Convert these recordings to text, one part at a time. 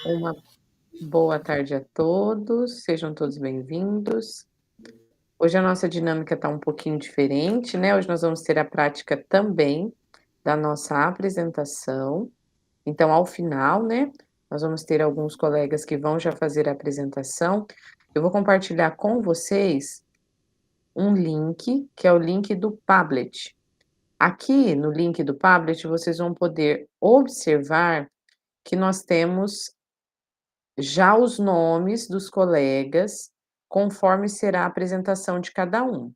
Uma boa tarde a todos, sejam todos bem-vindos. Hoje a nossa dinâmica está um pouquinho diferente, né? Hoje nós vamos ter a prática também da nossa apresentação. Então, ao final, né, nós vamos ter alguns colegas que vão já fazer a apresentação. Eu vou compartilhar com vocês um link, que é o link do Padlet. Aqui no link do Padlet, vocês vão poder observar que nós temos já os nomes dos colegas, conforme será a apresentação de cada um.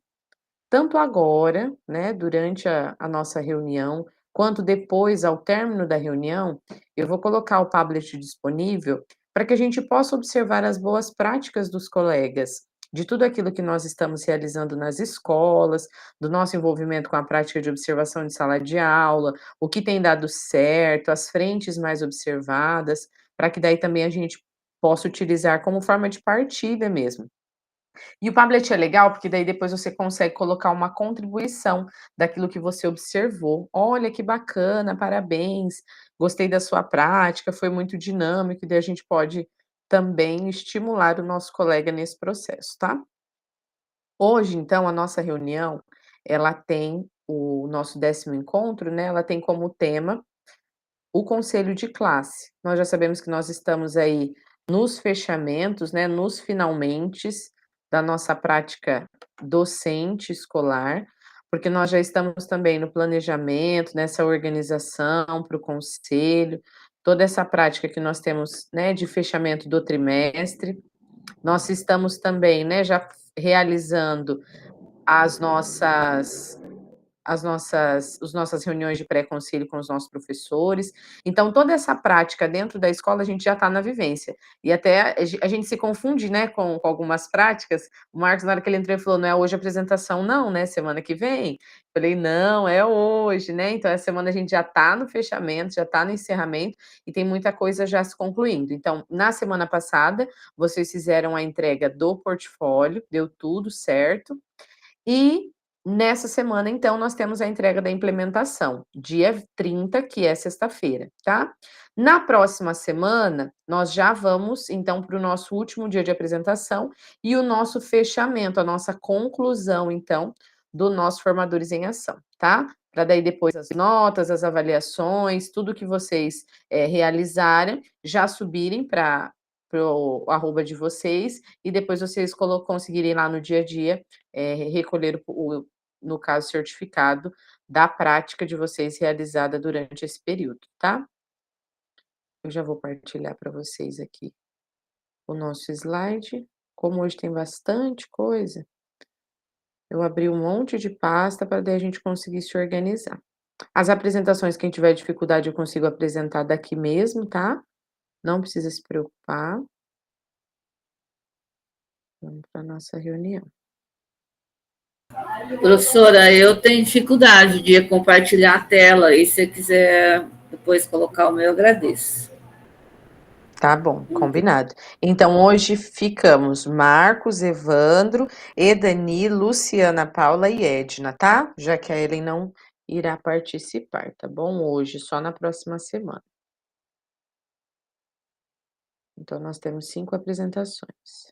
Tanto agora, né, durante a nossa reunião, quanto depois, ao término da reunião, eu vou colocar o Padlet disponível para que a gente possa observar as boas práticas dos colegas, de tudo aquilo que nós estamos realizando nas escolas, do nosso envolvimento com a prática de observação de sala de aula, o que tem dado certo, as frentes mais observadas, para que daí também a gente possa utilizar como forma de partilha mesmo. E o Padlet é legal, porque daí depois você consegue colocar uma contribuição daquilo que você observou. "Olha, que bacana, parabéns, gostei da sua prática, foi muito dinâmico", e daí a gente pode também estimular o nosso colega nesse processo, tá. Hoje, então, a nossa reunião, ela tem o nosso 10º encontro, né, ela tem como tema o conselho de classe. Nós já sabemos que nós estamos aí nos fechamentos, né, nos finalmentes da nossa prática docente escolar, porque nós já estamos também no planejamento, nessa organização para o conselho, toda essa prática que nós temos, né, de fechamento do trimestre. Nós estamos também, né, já realizando as nossas as nossas reuniões de pré-concílio com os nossos professores. Então, toda essa prática dentro da escola, a gente já está na vivência. E até a gente se confunde, né, com algumas práticas. O Marcos, na hora que ele entrou, ele falou: "Não é hoje a apresentação não, né, semana que vem?". Falei: "Não, é hoje", né. Então essa semana a gente já está no fechamento, já está no encerramento e tem muita coisa já se concluindo. Então, na semana passada, vocês fizeram a entrega do portfólio, deu tudo certo. E nessa semana, então, nós temos a entrega da implementação, dia 30, que é sexta-feira, tá? Na próxima semana, nós já vamos, então, para o nosso último dia de apresentação e o nosso fechamento, a nossa conclusão, então, do nosso Formadores em Ação, tá? Para daí depois as notas, as avaliações, tudo que vocês realizarem, já subirem para o arroba de vocês e depois vocês conseguirem lá no dia a dia recolher no caso, certificado da prática de vocês realizada durante esse período, tá? Eu já vou partilhar para vocês aqui o nosso slide. Como hoje tem bastante coisa, eu abri um monte de pasta para daí a gente conseguir se organizar. As apresentações, quem tiver dificuldade, eu consigo apresentar daqui mesmo, tá? Não precisa se preocupar. Vamos para a nossa reunião. Professora, eu tenho dificuldade de compartilhar a tela e se você quiser depois colocar o meu, eu agradeço. Tá bom, combinado. Então hoje ficamos Marcos, Evandro, Edani, Luciana Paula e Edna, tá? Já que a Ellen não irá participar, tá bom? Hoje, só na próxima semana. Então nós temos 5 apresentações.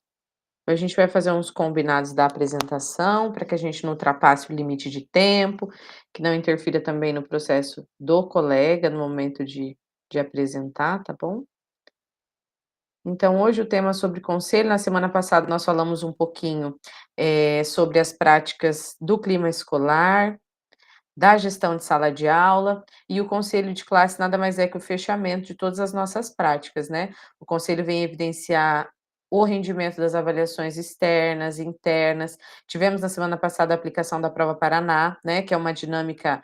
A gente vai fazer uns combinados da apresentação, para que a gente não ultrapasse o limite de tempo, que não interfira também no processo do colega no momento de apresentar, tá bom? Então, hoje o tema é sobre conselho. Na semana passada, nós falamos um pouquinho sobre as práticas do clima escolar, da gestão de sala de aula, e o conselho de classe nada mais é que o fechamento de todas as nossas práticas, né? O conselho vem evidenciar o rendimento das avaliações externas, internas. Tivemos na semana passada a aplicação da prova Paraná, né? Que é uma dinâmica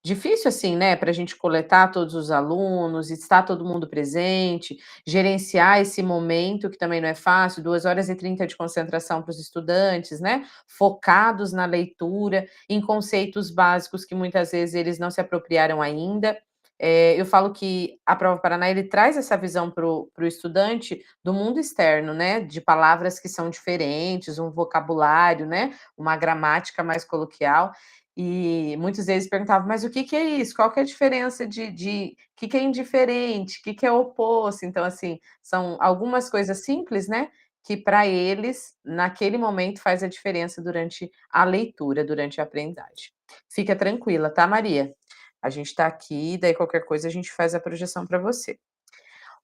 difícil, assim, né? Para a gente coletar todos os alunos, estar todo mundo presente, gerenciar esse momento, que também não é fácil, 2h30 de concentração para os estudantes, né? Focados na leitura, em conceitos básicos que muitas vezes eles não se apropriaram ainda. Eu falo que a prova Paraná, ele traz essa visão para o estudante do mundo externo, né, de palavras que são diferentes, um vocabulário, né, uma gramática mais coloquial, E muitas vezes perguntavam: "Mas o que que é isso? Qual que é a diferença de que é indiferente? Que é oposto?". Então, assim, são algumas coisas simples, né, que para eles, naquele momento, faz a diferença durante a leitura, durante a aprendizagem. Fica tranquila, tá, Maria? A gente está aqui, daí qualquer coisa a gente faz a projeção para você.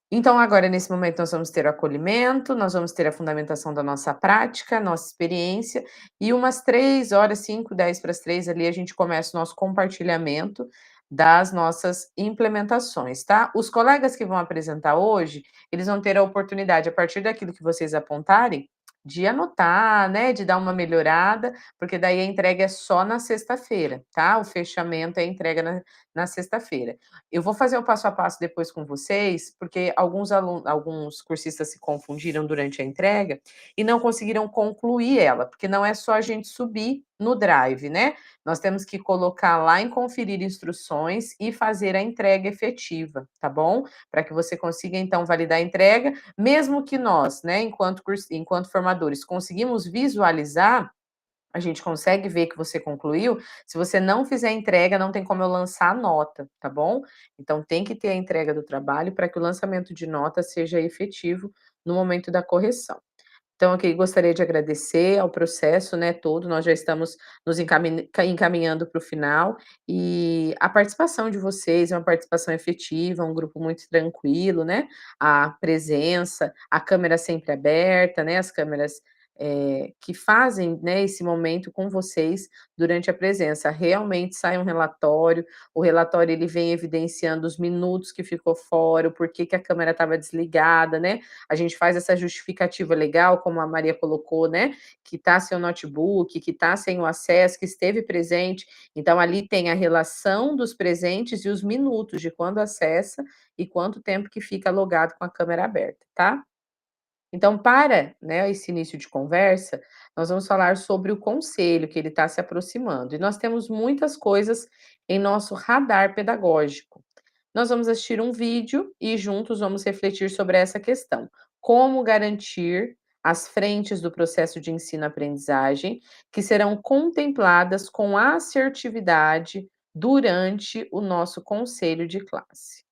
Então, agora, nesse momento, nós vamos ter o acolhimento, nós vamos ter a fundamentação da nossa prática, nossa experiência, e umas 3 horas, 5, 10 para as 3 ali, a gente começa o nosso compartilhamento das nossas implementações, tá? Os colegas que vão apresentar hoje, eles vão ter a oportunidade, a partir daquilo que vocês apontarem, de anotar, né, de dar uma melhorada, porque daí a entrega é só na sexta-feira, tá? O fechamento é a entrega na sexta-feira. Eu vou fazer o passo a passo depois com vocês, porque alguns cursistas se confundiram durante a entrega e não conseguiram concluir ela, porque não é só a gente subir no Drive, né, nós temos que colocar lá em conferir instruções e fazer a entrega efetiva, tá bom? Para que você consiga então validar a entrega, mesmo que nós, né, enquanto formadores, conseguimos visualizar, a gente consegue ver que você concluiu, se você não fizer a entrega, não tem como eu lançar a nota, tá bom? Então tem que ter a entrega do trabalho para que o lançamento de nota seja efetivo no momento da correção. Então, aqui gostaria de agradecer ao processo, né, todo, nós já estamos nos encaminhando para o final, e a participação de vocês é uma participação efetiva, um grupo muito tranquilo, né, a presença, a câmera sempre aberta, né, as câmeras, que fazem, né, esse momento com vocês durante a presença. Realmente sai um relatório, o relatório ele vem evidenciando os minutos que ficou fora, o porquê que a câmera estava desligada, né, a gente faz essa justificativa legal, como a Maria colocou, né, que está sem o notebook, que está sem o acesso, que esteve presente. Então, ali tem a relação dos presentes e os minutos de quando acessa e quanto tempo que fica logado com a câmera aberta, tá? Então, para, né, esse início de conversa, nós vamos falar sobre o conselho, que ele está se aproximando. E nós temos muitas coisas em nosso radar pedagógico. Nós vamos assistir um vídeo e juntos vamos refletir sobre essa questão. Como garantir as frentes do processo de ensino-aprendizagem que serão contempladas com assertividade durante o nosso conselho de classe.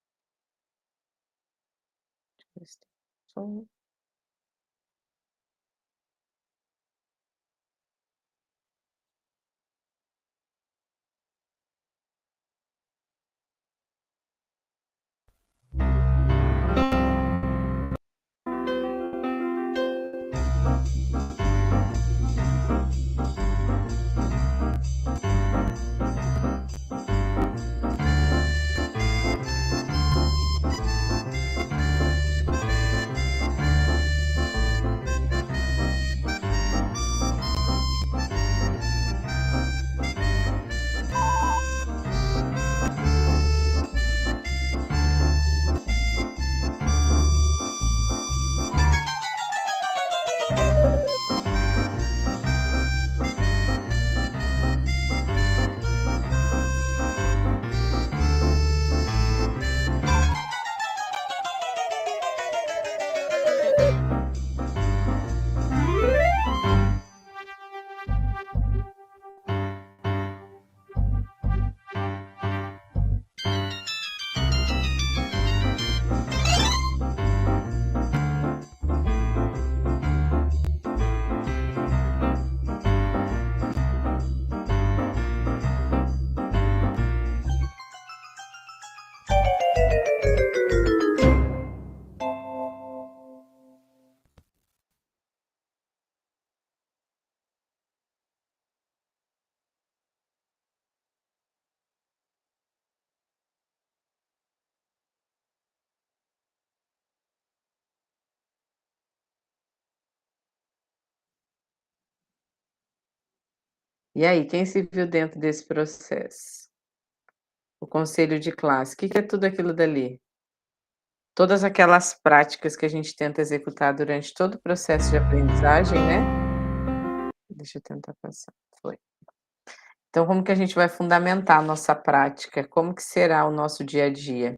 E aí, quem se viu dentro desse processo? O conselho de classe, o que que é tudo aquilo dali? Todas aquelas práticas que a gente tenta executar durante todo o processo de aprendizagem, né? Deixa eu tentar passar. Foi. Então, como que a gente vai fundamentar a nossa prática? Como que será o nosso dia a dia?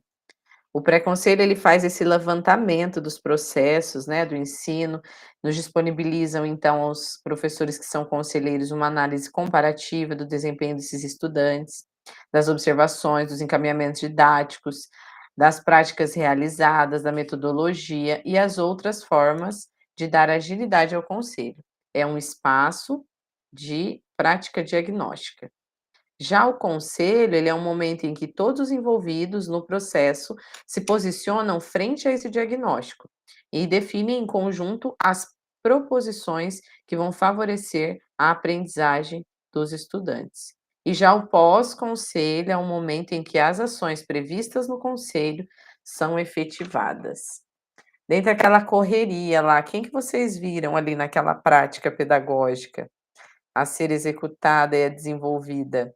O pré-conselho ele faz esse levantamento dos processos, né, do ensino, nos disponibilizam então aos professores que são conselheiros uma análise comparativa do desempenho desses estudantes, das observações, dos encaminhamentos didáticos, das práticas realizadas, da metodologia e as outras formas de dar agilidade ao conselho. É um espaço de prática diagnóstica. Já o conselho, ele é um momento em que todos os envolvidos no processo se posicionam frente a esse diagnóstico e definem em conjunto as proposições que vão favorecer a aprendizagem dos estudantes. E já o pós-conselho é um momento em que as ações previstas no conselho são efetivadas. Dentro daquela correria lá, quem que vocês viram ali naquela prática pedagógica a ser executada e a desenvolvida?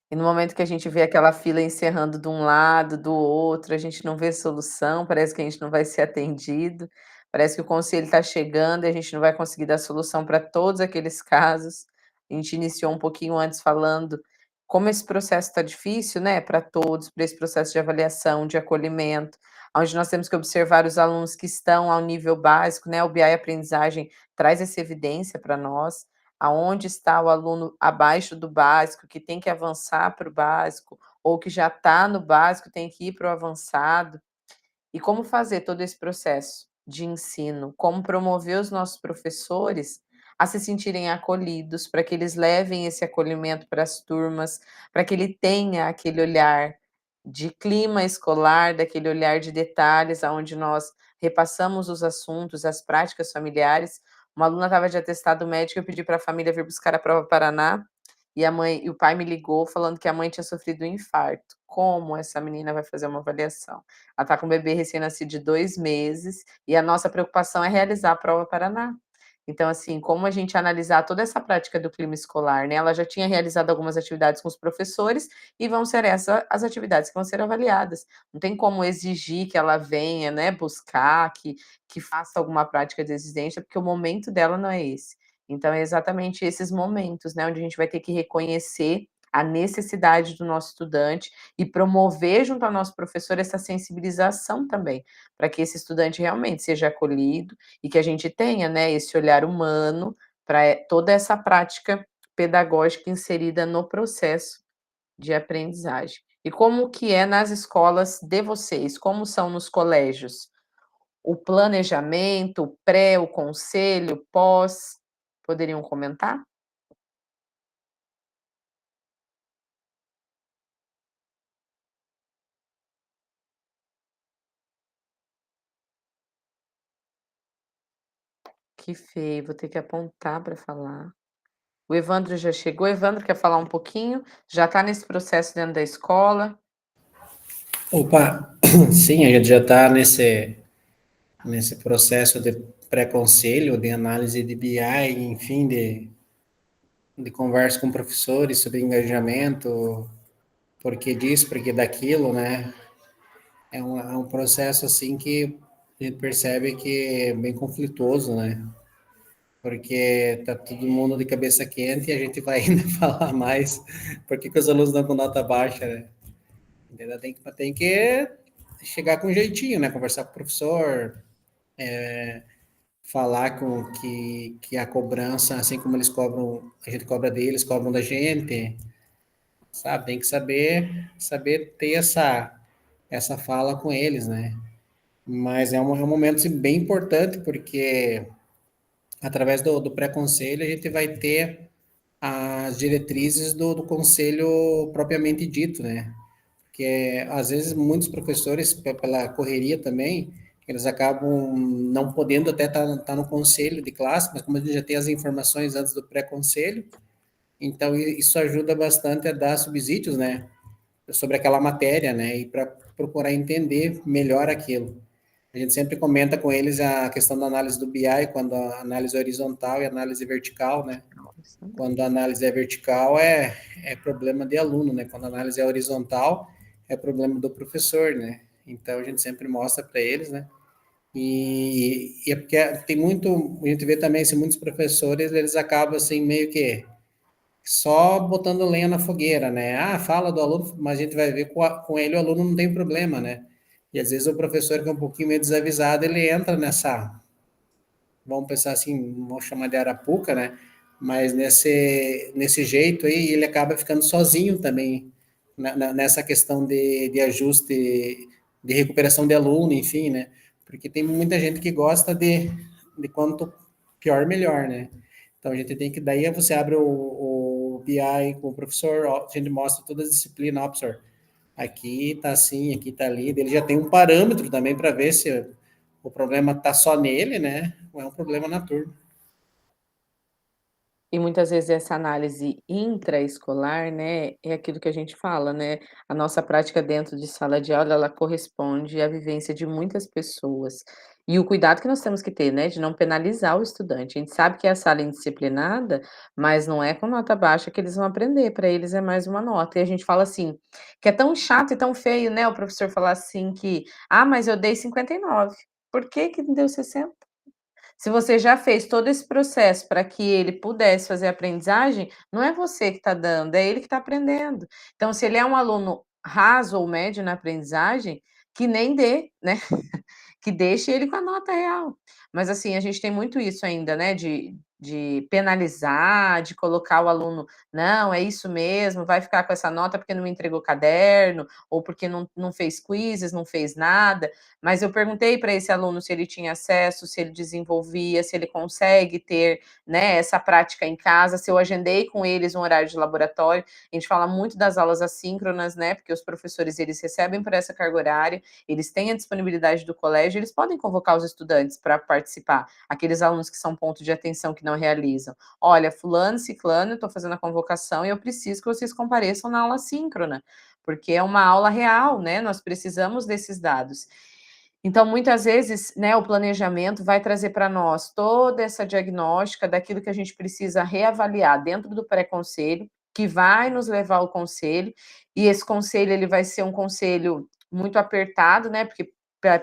E no momento que a gente vê aquela fila encerrando de um lado, do outro, a gente não vê solução, parece que a gente não vai ser atendido, parece que o conselho está chegando e a gente não vai conseguir dar solução para todos aqueles casos. A gente iniciou um pouquinho antes falando como esse processo está difícil, né, para todos, para esse processo de avaliação, de acolhimento, onde nós temos que observar os alunos que estão ao nível básico, né, o BI Aprendizagem traz essa evidência para nós, aonde está o aluno abaixo do básico, que tem que avançar para o básico, ou que já está no básico, tem que ir para o avançado. E como fazer todo esse processo de ensino? Como promover os nossos professores a se sentirem acolhidos, para que eles levem esse acolhimento para as turmas, para que ele tenha aquele olhar de clima escolar, daquele olhar de detalhes, aonde nós repassamos os assuntos, as práticas familiares. Uma aluna estava de atestado médico, eu pedi para a família vir buscar a prova Paraná, e a mãe e o pai me ligou falando que a mãe tinha sofrido um infarto. Como essa menina vai fazer uma avaliação? Ela está com um bebê recém-nascido de 2 meses, e a nossa preocupação é realizar a prova Paraná. Então, assim, como a gente analisar toda essa prática do clima escolar, né, ela já tinha realizado algumas atividades com os professores, e vão ser essas as atividades que vão ser avaliadas. Não tem como exigir que ela venha, né, buscar, que faça alguma prática de exigência, porque o momento dela não é esse. Então é exatamente esses momentos, né, onde a gente vai ter que reconhecer a necessidade do nosso estudante e promover junto ao nosso professor essa sensibilização também, para que esse estudante realmente seja acolhido e que a gente tenha, né, esse olhar humano para toda essa prática pedagógica inserida no processo de aprendizagem. E como que é nas escolas de vocês? Como são nos colégios? O planejamento, o pré, o conselho, o pós, poderiam comentar? Que feio, vou ter que apontar para falar. O Evandro já chegou. Evandro quer falar um pouquinho? Já está nesse processo dentro da escola? Opa, sim, a gente já está nesse processo de pré-conselho, de análise de BI, enfim, de conversa com professores sobre engajamento, por que disso, por que daquilo, né? É um processo, assim, que a gente percebe que é bem conflituoso, né? Porque tá todo mundo de cabeça quente e a gente vai ainda falar mais, por que os alunos estão com nota baixa, né? Entendeu? Tem que chegar com um jeitinho, né? Conversar com o professor, falar com que a cobrança, assim como eles cobram, a gente cobra deles, cobram da gente, sabe? Tem que saber ter essa fala com eles, né? Mas é um momento assim, bem importante, porque através do pré-conselho a gente vai ter as diretrizes do conselho propriamente dito, né? Que às vezes muitos professores, pela correria também, eles acabam não podendo até estar no conselho de classe, mas como a gente já tem as informações antes do pré-conselho, então isso ajuda bastante a dar subsídios, né, sobre aquela matéria, né, e para procurar entender melhor aquilo. A gente sempre comenta com eles a questão da análise do BI, quando a análise é horizontal e a análise vertical, né? Quando a análise é vertical, é problema de aluno, né? Quando a análise é horizontal, é problema do professor, né? Então, a gente sempre mostra para eles, né? E é porque tem muito, a gente vê também, assim, muitos professores, eles acabam, assim, meio que só botando lenha na fogueira, né? Ah, fala do aluno, mas a gente vai ver com ele o aluno não tem problema, né? E às vezes o professor que é um pouquinho meio desavisado, ele entra nessa, vamos pensar assim, vamos chamar de arapuca, né? Mas nesse jeito aí, ele acaba ficando sozinho também nessa questão de ajuste, de recuperação de aluno, enfim, né? Porque tem muita gente que gosta de quanto pior, melhor, né? Então a gente tem que, daí você abre o BI com o professor, a gente mostra toda a disciplina, ó, professor, aqui tá assim, aqui tá ali, ele já tem um parâmetro também para ver se o problema tá só nele, né? Ou é um problema na turma. E muitas vezes essa análise intraescolar, né, é aquilo que a gente fala, né, a nossa prática dentro de sala de aula, ela corresponde à vivência de muitas pessoas. E o cuidado que nós temos que ter, né, de não penalizar o estudante. A gente sabe que é a sala indisciplinada, mas não é com nota baixa que eles vão aprender, para eles é mais uma nota. E a gente fala assim, que é tão chato e tão feio, né, o professor falar assim que: "Ah, mas eu dei 59". Por que que não deu 60? Se você já fez todo esse processo para que ele pudesse fazer a aprendizagem, não é você que está dando, é ele que está aprendendo. Então, se ele é um aluno raso ou médio na aprendizagem, que nem dê, né? Que deixe ele com a nota real. Mas, assim, a gente tem muito isso ainda, né, de penalizar, de colocar o aluno: "Não, é isso mesmo, vai ficar com essa nota porque não me entregou caderno, ou porque não fez quizzes, não fez nada". Mas eu perguntei para esse aluno se ele tinha acesso, se ele desenvolvia, se ele consegue ter, né, essa prática em casa, se eu agendei com eles um horário de laboratório. A gente fala muito das aulas assíncronas, né, porque os professores, eles recebem por essa carga horária, eles têm a disponibilidade do colégio, eles podem convocar os estudantes para participar, aqueles alunos que são ponto de atenção que não realizam. Olha, fulano, ciclano, eu estou fazendo a convocação e eu preciso que vocês compareçam na aula síncrona, porque é uma aula real, né? Nós precisamos desses dados. Então, muitas vezes, né, o planejamento vai trazer para nós toda essa diagnóstica daquilo que a gente precisa reavaliar dentro do pré-conselho, que vai nos levar ao conselho, e esse conselho ele vai ser um conselho muito apertado, né, porque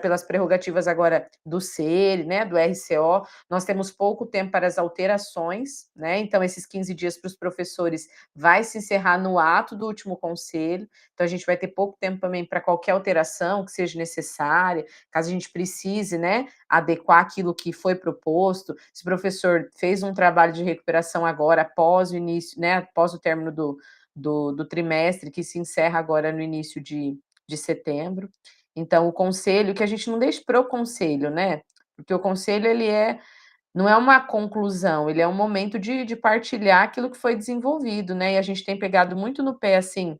pelas prerrogativas agora do CERE, né, do RCO, nós temos pouco tempo para as alterações, né, então esses 15 dias para os professores vai se encerrar no ato do último conselho, então a gente vai ter pouco tempo também para qualquer alteração que seja necessária, caso a gente precise, né, adequar aquilo que foi proposto. Se o professor fez um trabalho de recuperação agora, após o início, né, após o término do trimestre, que se encerra agora no início de setembro. Então, o conselho, que a gente não deixe para o conselho, né, porque o conselho, ele não é uma conclusão, ele é um momento de partilhar aquilo que foi desenvolvido, né, e a gente tem pegado muito no pé, assim,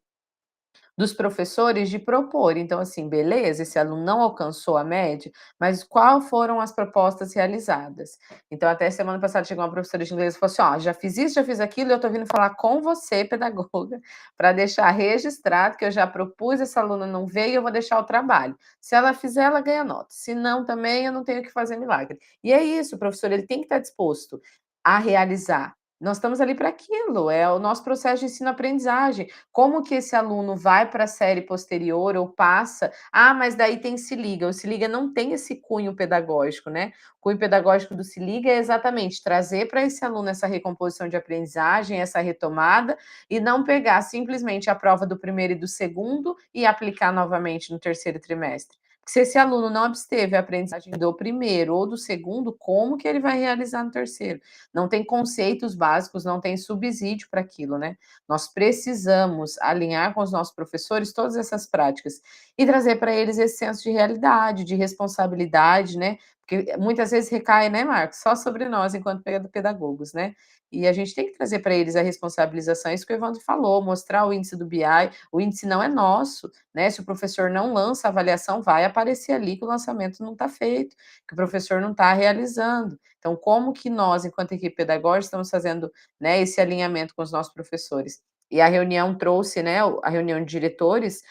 dos professores de propor. Então, assim, beleza, esse aluno não alcançou a média, mas qual foram as propostas realizadas? Então, até semana passada chegou uma professora de inglês e falou assim: ó, já fiz isso, já fiz aquilo, e eu tô vindo falar com você, pedagoga, para deixar registrado que eu já propus, essa aluna não veio, eu vou deixar o trabalho. Se ela fizer, ela ganha nota. Se não, também eu não tenho que fazer milagre. E é isso, o professor, ele tem que estar disposto a realizar. Nós estamos ali para aquilo, é o nosso processo de ensino-aprendizagem. Como que esse aluno vai para a série posterior ou passa? Ah, mas daí tem Se Liga. O Se Liga não tem esse cunho pedagógico, né? O cunho pedagógico do Se Liga é exatamente trazer para esse aluno essa recomposição de aprendizagem, essa retomada, e não pegar simplesmente a prova do primeiro e do segundo e aplicar novamente no terceiro trimestre. Porque se esse aluno não absteve a aprendizagem do primeiro ou do segundo, como que ele vai realizar no terceiro? Não tem conceitos básicos, não tem subsídio para aquilo, né? Nós precisamos alinhar com os nossos professores todas essas práticas e trazer para eles esse senso de realidade, de responsabilidade, né? Porque muitas vezes recai, né, Marcos, só sobre nós enquanto pedagogos, né? E a gente tem que trazer para eles a responsabilização, isso que o Evandro falou, mostrar o índice do BI, o índice não é nosso, né? Se o professor não lança a avaliação, vai aparecer ali que o lançamento não está feito, que o professor não está realizando. Então, como que nós, enquanto equipe pedagógica, estamos fazendo, né, esse alinhamento com os nossos professores? E a reunião trouxe, né, a reunião de diretores,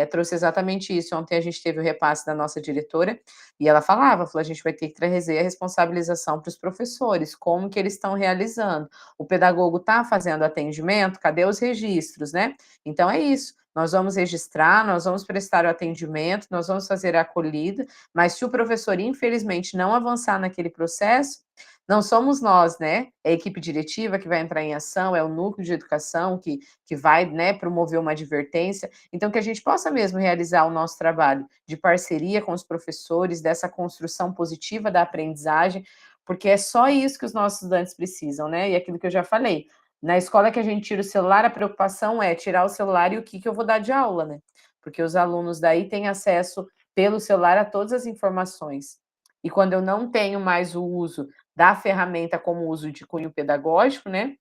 trouxe exatamente isso. Ontem a gente teve o repasse da nossa diretora, e ela falou, a gente vai ter que trazer a responsabilização para os professores, como que eles estão realizando. O pedagogo está fazendo atendimento, cadê os registros, né? Então é isso, nós vamos registrar, nós vamos prestar o atendimento, nós vamos fazer a acolhida, mas se o professor, infelizmente, não avançar naquele processo, não somos nós, né? É a equipe diretiva que vai entrar em ação, é o núcleo de educação que vai, né, promover uma advertência. Então, que a gente possa mesmo realizar o nosso trabalho de parceria com os professores, dessa construção positiva da aprendizagem, porque é só isso que os nossos estudantes precisam, né? E aquilo que eu já falei, na escola que a gente tira o celular, a preocupação é tirar o celular e o que eu vou dar de aula, né? Porque os alunos daí têm acesso pelo celular a todas as informações. E quando eu não tenho mais o uso da ferramenta como uso de cunho pedagógico, né?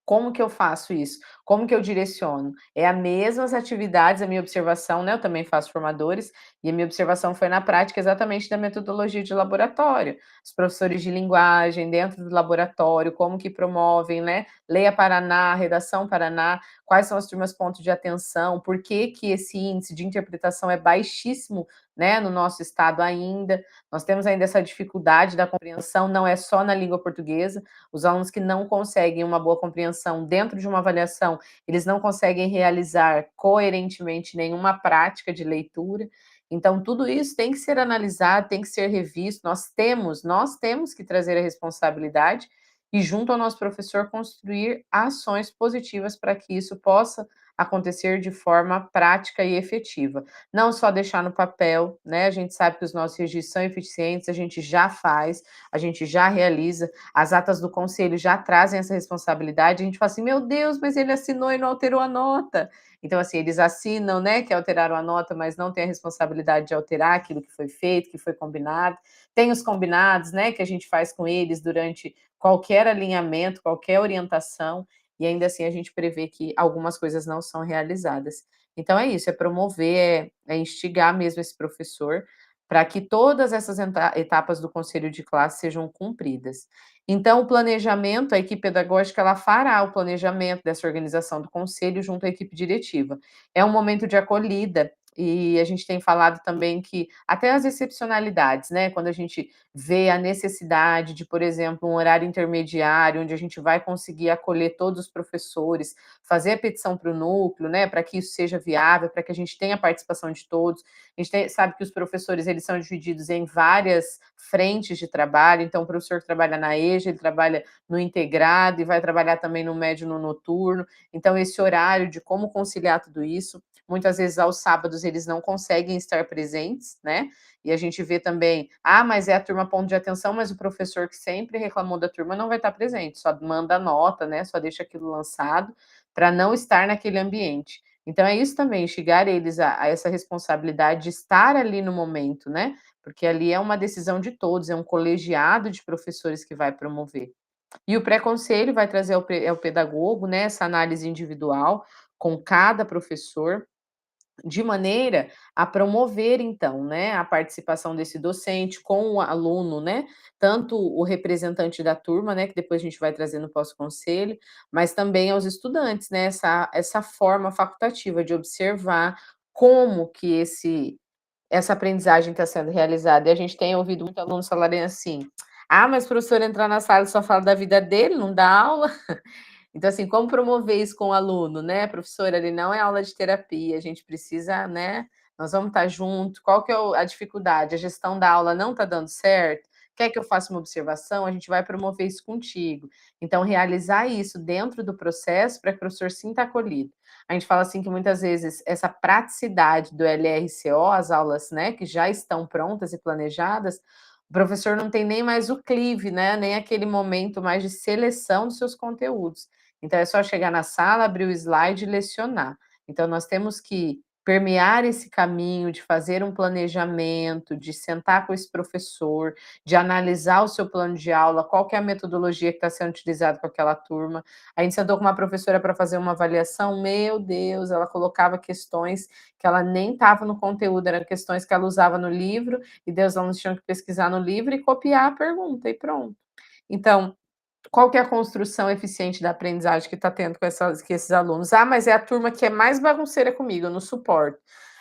Como que eu faço isso? Como que eu direciono? É a mesmas atividades, a minha observação, né, eu também faço formadores, e a minha observação foi na prática exatamente da metodologia de laboratório. Os professores de linguagem dentro do laboratório, como que promovem, né, Leia Paraná, Redação Paraná, quais são as turmas ponto de atenção, por que que esse índice de interpretação é baixíssimo, né, no nosso estado ainda. Nós temos ainda essa dificuldade da compreensão, não é só na língua portuguesa, os alunos que não conseguem uma boa compreensão dentro de uma avaliação, eles não conseguem realizar coerentemente nenhuma prática de leitura. Então, tudo isso tem que ser analisado, tem que ser revisto. Nós temos que trazer a responsabilidade e, junto ao nosso professor, construir ações positivas para que isso possa acontecer de forma prática e efetiva. Não só deixar no papel, né? A gente sabe que os nossos registros são eficientes, a gente já faz, a gente já realiza, as atas do conselho já trazem essa responsabilidade, a gente fala assim, meu Deus, mas ele assinou e não alterou a nota. Então, assim, eles assinam, né, que alteraram a nota, mas não tem a responsabilidade de alterar aquilo que foi feito, que foi combinado. Tem os combinados, né, que a gente faz com eles durante qualquer alinhamento, qualquer orientação, e ainda assim a gente prevê que algumas coisas não são realizadas. Então é isso, é promover, é instigar mesmo esse professor para que todas essas etapas do conselho de classe sejam cumpridas. Então, o planejamento, a equipe pedagógica, ela fará o planejamento dessa organização do conselho junto à equipe diretiva. É um momento de acolhida, e a gente tem falado também que até as excepcionalidades, né, quando a gente vê a necessidade de, por exemplo, um horário intermediário, onde a gente vai conseguir acolher todos os professores, fazer a petição para o núcleo, né, para que isso seja viável, para que a gente tenha a participação de todos. A gente sabe que os professores, eles são divididos em várias frentes de trabalho, então o professor que trabalha na EJA, ele trabalha no integrado e vai trabalhar também no médio, no noturno. Então, esse horário de como conciliar tudo isso, muitas vezes aos sábados eles não conseguem estar presentes, né? E a gente vê também, mas é a turma ponto de atenção, mas o professor que sempre reclamou da turma não vai estar presente, só manda nota, né? Só deixa aquilo lançado para não estar naquele ambiente. Então é isso também, instigar eles a essa responsabilidade de estar ali no momento, né? Porque ali é uma decisão de todos, é um colegiado de professores que vai promover. E o pré-conselho vai trazer ao pedagogo, né, essa análise individual com cada professor, de maneira a promover, então, né, a participação desse docente com o aluno, né, tanto o representante da turma, né, que depois a gente vai trazer no pós-conselho, mas também aos estudantes, né, essa forma facultativa de observar como que essa aprendizagem está sendo realizada. E a gente tem ouvido muito alunos falarem assim: mas o professor entrar na sala e só fala da vida dele, não dá aula. Então, assim, como promover isso com o aluno, né? Professora, ele não é aula de terapia, a gente precisa, né? Nós vamos estar junto. Qual que é a dificuldade? A gestão da aula não está dando certo? Quer que eu faça uma observação? A gente vai promover isso contigo. Então, realizar isso dentro do processo para que o professor sinta acolhido. A gente fala assim que muitas vezes essa praticidade do LRCO, as aulas, né, que já estão prontas e planejadas, o professor não tem nem mais o clive, né, nem aquele momento mais de seleção dos seus conteúdos. Então, é só chegar na sala, abrir o slide e lecionar. Então, nós temos que permear esse caminho de fazer um planejamento, de sentar com esse professor, de analisar o seu plano de aula, qual que é a metodologia que está sendo utilizada com aquela turma. A gente sentou com uma professora para fazer uma avaliação, meu Deus, ela colocava questões que ela nem estava no conteúdo, eram questões que ela usava no livro, e Deus, os alunos tinham que pesquisar no livro e copiar a pergunta, e pronto. Então, qual que é a construção eficiente da aprendizagem que está tendo com esses alunos? Mas é a turma que é mais bagunceira comigo, eu não suporto.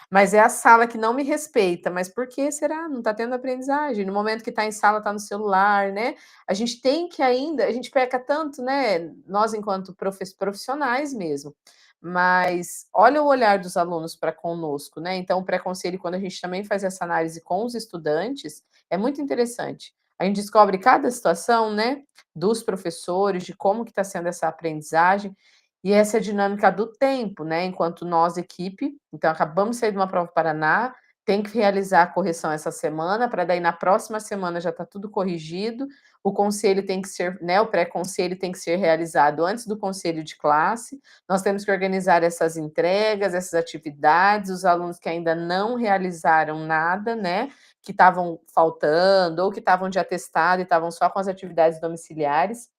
Mas é a sala que não me respeita. Mas por que será? Não está tendo aprendizagem. No momento que está em sala, está no celular, né? A gente tem que ainda, a gente peca tanto, né? Nós, enquanto profissionais mesmo. Mas olha o olhar dos alunos para conosco, né? Então, o pré-conselho, quando a gente também faz essa análise com os estudantes, é muito interessante. A gente descobre cada situação, né, dos professores, de como que está sendo essa aprendizagem, e essa dinâmica do tempo, né, enquanto nós, equipe, então acabamos de sair de uma prova Paraná, tem que realizar a correção essa semana, para daí na próxima semana já está tudo corrigido, o conselho tem que ser, né, o pré-conselho tem que ser realizado antes do conselho de classe, nós temos que organizar essas entregas, essas atividades, os alunos que ainda não realizaram nada, né, que estavam faltando ou que estavam de atestado e estavam só com as atividades domiciliares.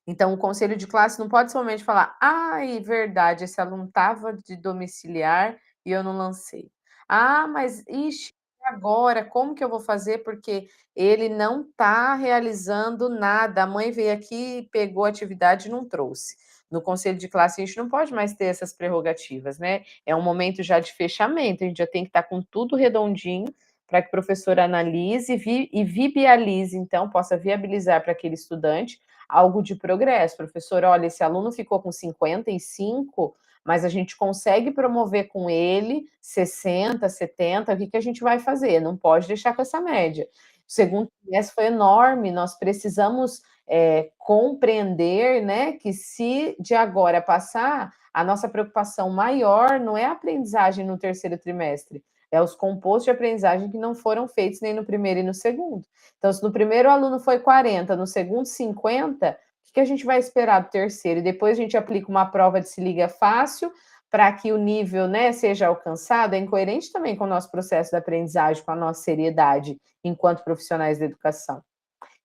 Então, o conselho de classe não pode somente falar: "Ai, verdade, esse aluno estava de domiciliar e eu não lancei. Ah, mas, ixi, e agora como que eu vou fazer, porque ele não está realizando nada, a mãe veio aqui, pegou a atividade e não trouxe". No conselho de classe, a gente não pode mais ter essas prerrogativas, né. É um momento já de fechamento, a gente já tem que estar com tudo redondinho, para que o professor analise e viabilize, então, possa viabilizar para aquele estudante algo de progresso. Professor, olha, esse aluno ficou com 55, mas a gente consegue promover com ele 60, 70, o que que a gente vai fazer? Não pode deixar com essa média. O segundo trimestre foi enorme, nós precisamos compreender, né, que se de agora passar, a nossa preocupação maior não é a aprendizagem no terceiro trimestre, é os compostos de aprendizagem que não foram feitos nem no primeiro e no segundo. Então, se no primeiro o aluno foi 40, no segundo 50, o que a gente vai esperar do terceiro? E depois a gente aplica uma prova de se liga fácil para que o nível, né, seja alcançado, é incoerente também com o nosso processo de aprendizagem, com a nossa seriedade enquanto profissionais da educação.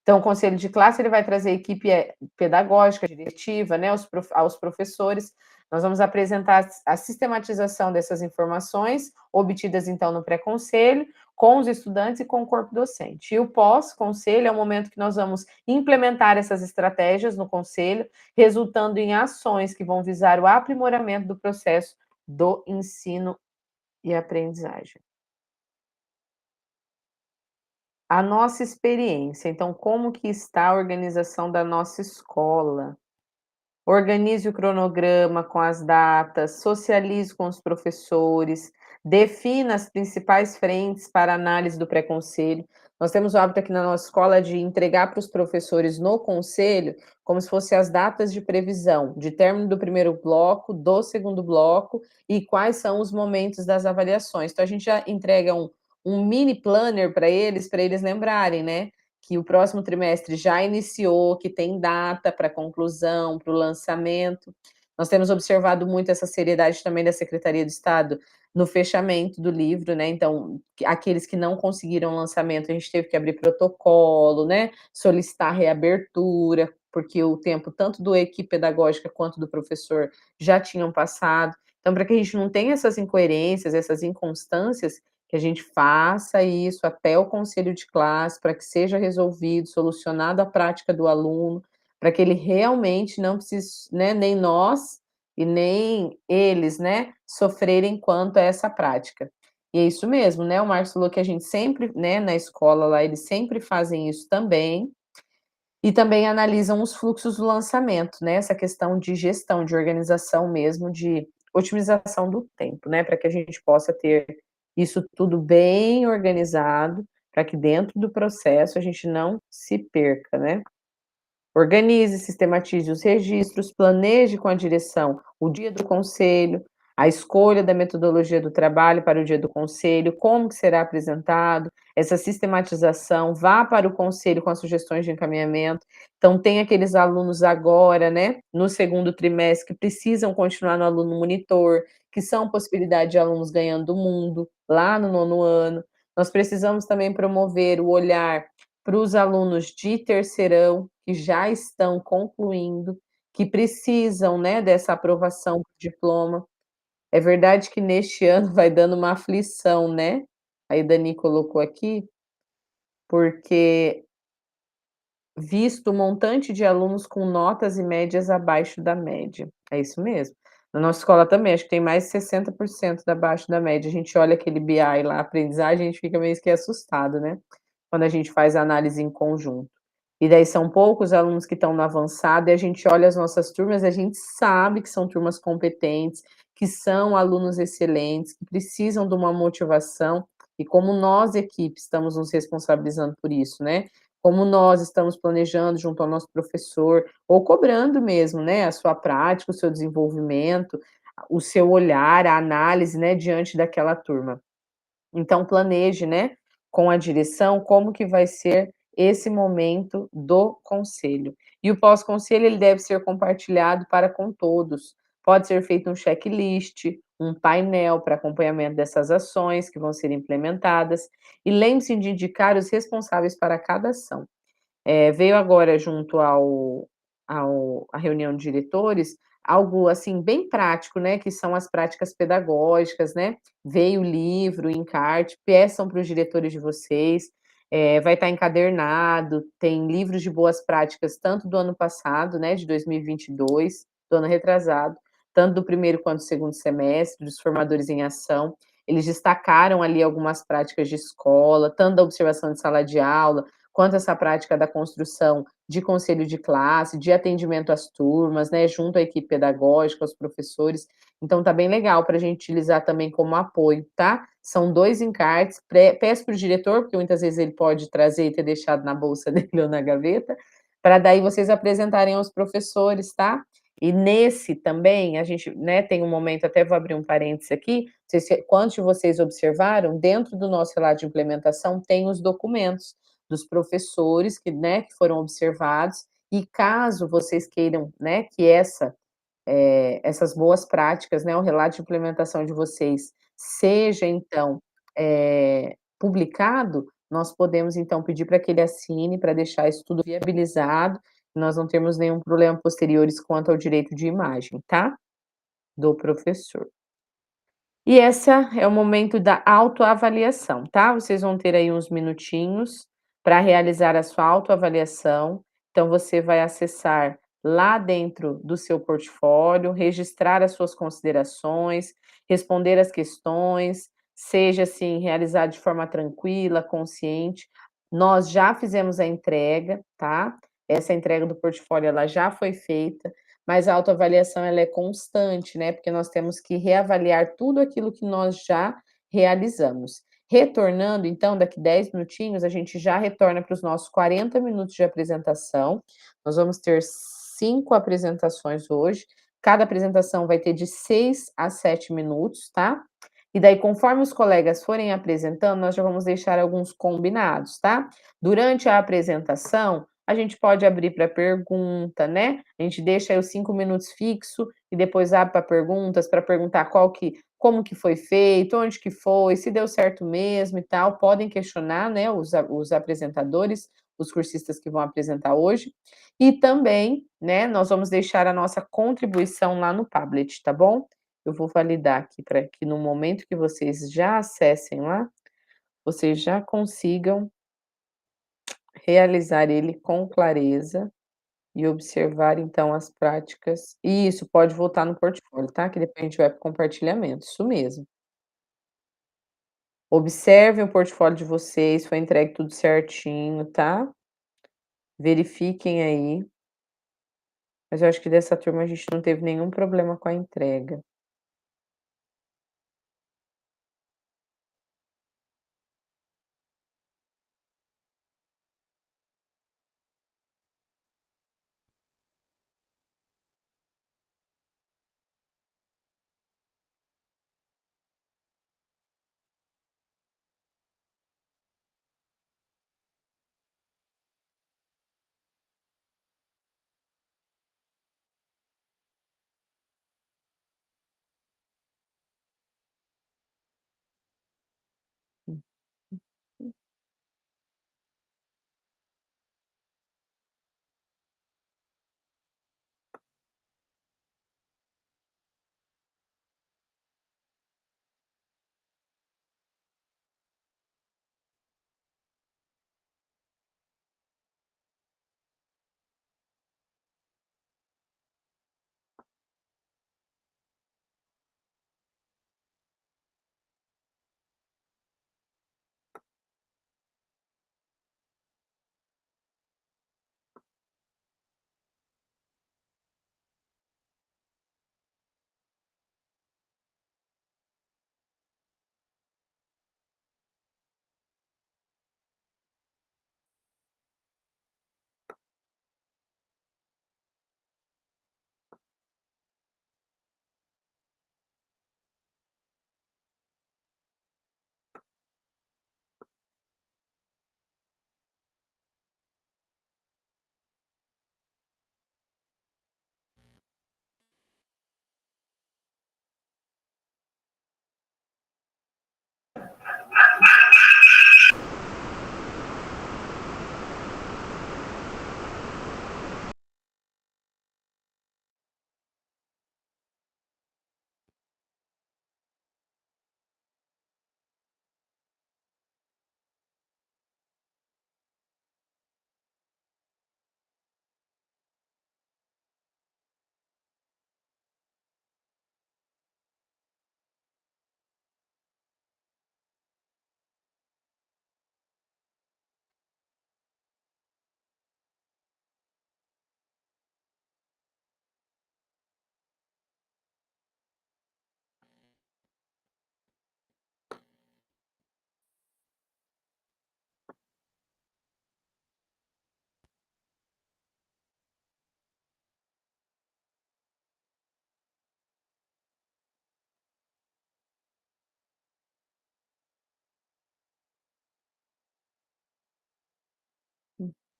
Então, o conselho de classe ele vai trazer a equipe pedagógica, diretiva, né, aos professores. Nós vamos apresentar a sistematização dessas informações, obtidas então no pré-conselho, com os estudantes e com o corpo docente. E o pós-conselho é o momento que nós vamos implementar essas estratégias no conselho, resultando em ações que vão visar o aprimoramento do processo do ensino e aprendizagem. A nossa experiência, então como que está a organização da nossa escola? Organize o cronograma com as datas, socialize com os professores, defina as principais frentes para análise do pré-conselho. Nós temos o hábito aqui na nossa escola de entregar para os professores no conselho, como se fossem as datas de previsão, de término do primeiro bloco, do segundo bloco, e quais são os momentos das avaliações. Então, a gente já entrega um mini planner para eles lembrarem, né? Que o próximo trimestre já iniciou, que tem data para conclusão, para o lançamento. Nós temos observado muito essa seriedade também da Secretaria do Estado no fechamento do livro, né? Então, aqueles que não conseguiram lançamento, a gente teve que abrir protocolo, né? Solicitar reabertura, porque o tempo tanto do equipe pedagógica quanto do professor já tinham passado. Então, para que a gente não tenha essas incoerências, essas inconstâncias, que a gente faça isso até o conselho de classe, para que seja resolvido, solucionado a prática do aluno, para que ele realmente não precise, né, nem nós e nem eles, né, sofrerem quanto a essa prática. E é isso mesmo, né, o Marcos falou que a gente sempre, né, na escola lá, eles sempre fazem isso também, e também analisam os fluxos do lançamento, né, essa questão de gestão, de organização mesmo, de otimização do tempo, né, para que a gente possa ter isso tudo bem organizado, para que dentro do processo a gente não se perca, né. Organize, sistematize os registros, planeje com a direção o dia do conselho, a escolha da metodologia do trabalho para o dia do conselho, como que será apresentado, essa sistematização, vá para o conselho com as sugestões de encaminhamento. Então, tem aqueles alunos agora, né, no segundo trimestre, que precisam continuar no aluno monitor, que são possibilidade de alunos ganhando o mundo, lá no nono ano. Nós precisamos também promover o olhar para os alunos de terceirão, que já estão concluindo, que precisam, né, dessa aprovação do diploma. É verdade que neste ano vai dando uma aflição, né, aí Dani colocou aqui, porque visto o montante de alunos com notas e médias abaixo da média. É isso mesmo. Na nossa escola também, acho que tem mais de 60% abaixo da média. A gente olha aquele BI lá, aprendizagem, a gente fica meio que assustado, né, quando a gente faz a análise em conjunto. E daí são poucos alunos que estão no avançado, e a gente olha as nossas turmas, a gente sabe que são turmas competentes, que são alunos excelentes, que precisam de uma motivação, e como nós, equipe, estamos nos responsabilizando por isso, né? como nós estamos planejando junto ao nosso professor, ou cobrando mesmo, né, a sua prática, o seu desenvolvimento, o seu olhar, a análise, né, diante daquela turma. Então planeje, né, com a direção como que vai ser esse momento do conselho. E o pós-conselho ele deve ser compartilhado para com todos. Pode ser feito um checklist, um painel para acompanhamento dessas ações que vão ser implementadas, e lembre-se de indicar os responsáveis para cada ação. Veio agora junto ao à reunião de diretores, algo, assim, bem prático, né, que são as práticas pedagógicas, né. Veio o livro, o encarte, peçam para os diretores de vocês, vai estar encadernado, tem livros de boas práticas tanto do ano passado, né, de 2022, do ano retrasado, tanto do primeiro quanto do segundo semestre, dos formadores em ação. Eles destacaram ali algumas práticas de escola, tanto da observação de sala de aula, quanto essa prática da construção de conselho de classe, de atendimento às turmas, né, junto à equipe pedagógica, aos professores. Então tá bem legal para a gente utilizar também como apoio, tá? São 2 encartes, peço para o diretor, porque muitas vezes ele pode trazer e ter deixado na bolsa dele ou na gaveta, para daí vocês apresentarem aos professores, tá? E nesse também, a gente, né, tem um momento, até vou abrir um parênteses aqui, não sei se quantos de vocês observaram, dentro do nosso relato de implementação tem os documentos dos professores que, né, que foram observados, e caso vocês queiram, né, que essas boas práticas, né, o relato de implementação de vocês seja então, publicado, nós podemos então pedir para que ele assine, para deixar isso tudo viabilizado, e nós não temos nenhum problema posteriores quanto ao direito de imagem, tá, do professor. E essa é o momento da autoavaliação, tá? Vocês vão ter aí uns minutinhos para realizar a sua autoavaliação. Então, você vai acessar lá dentro do seu portfólio, registrar as suas considerações, responder as questões, seja assim, realizar de forma tranquila, consciente. Nós já fizemos a entrega, tá? Essa entrega do portfólio, ela já foi feita, mas a autoavaliação ela é constante, né, porque nós temos que reavaliar tudo aquilo que nós já realizamos. Retornando, então, daqui 10 minutinhos, a gente já retorna para os nossos 40 minutos de apresentação. Nós vamos ter 5 apresentações hoje, cada apresentação vai ter de 6 a 7 minutos, tá? E daí, conforme os colegas forem apresentando, nós já vamos deixar alguns combinados, tá? Durante a apresentação, a gente pode abrir para pergunta, né? A gente deixa aí os 5 minutos fixo e depois abre para perguntas, para perguntar como que foi feito, onde que foi, se deu certo mesmo e tal. Podem questionar, né, os apresentadores, os cursistas que vão apresentar hoje. E também, né, nós vamos deixar a nossa contribuição lá no Padlet, tá bom? Eu vou validar aqui para que no momento que vocês já acessem lá, vocês já consigam realizar ele com clareza e observar, então, as práticas. Isso, pode voltar no portfólio, tá, que depois a gente vai para o compartilhamento, isso mesmo. Observem o portfólio de vocês, foi entregue tudo certinho, tá. Verifiquem aí. Mas eu acho que dessa turma a gente não teve nenhum problema com a entrega.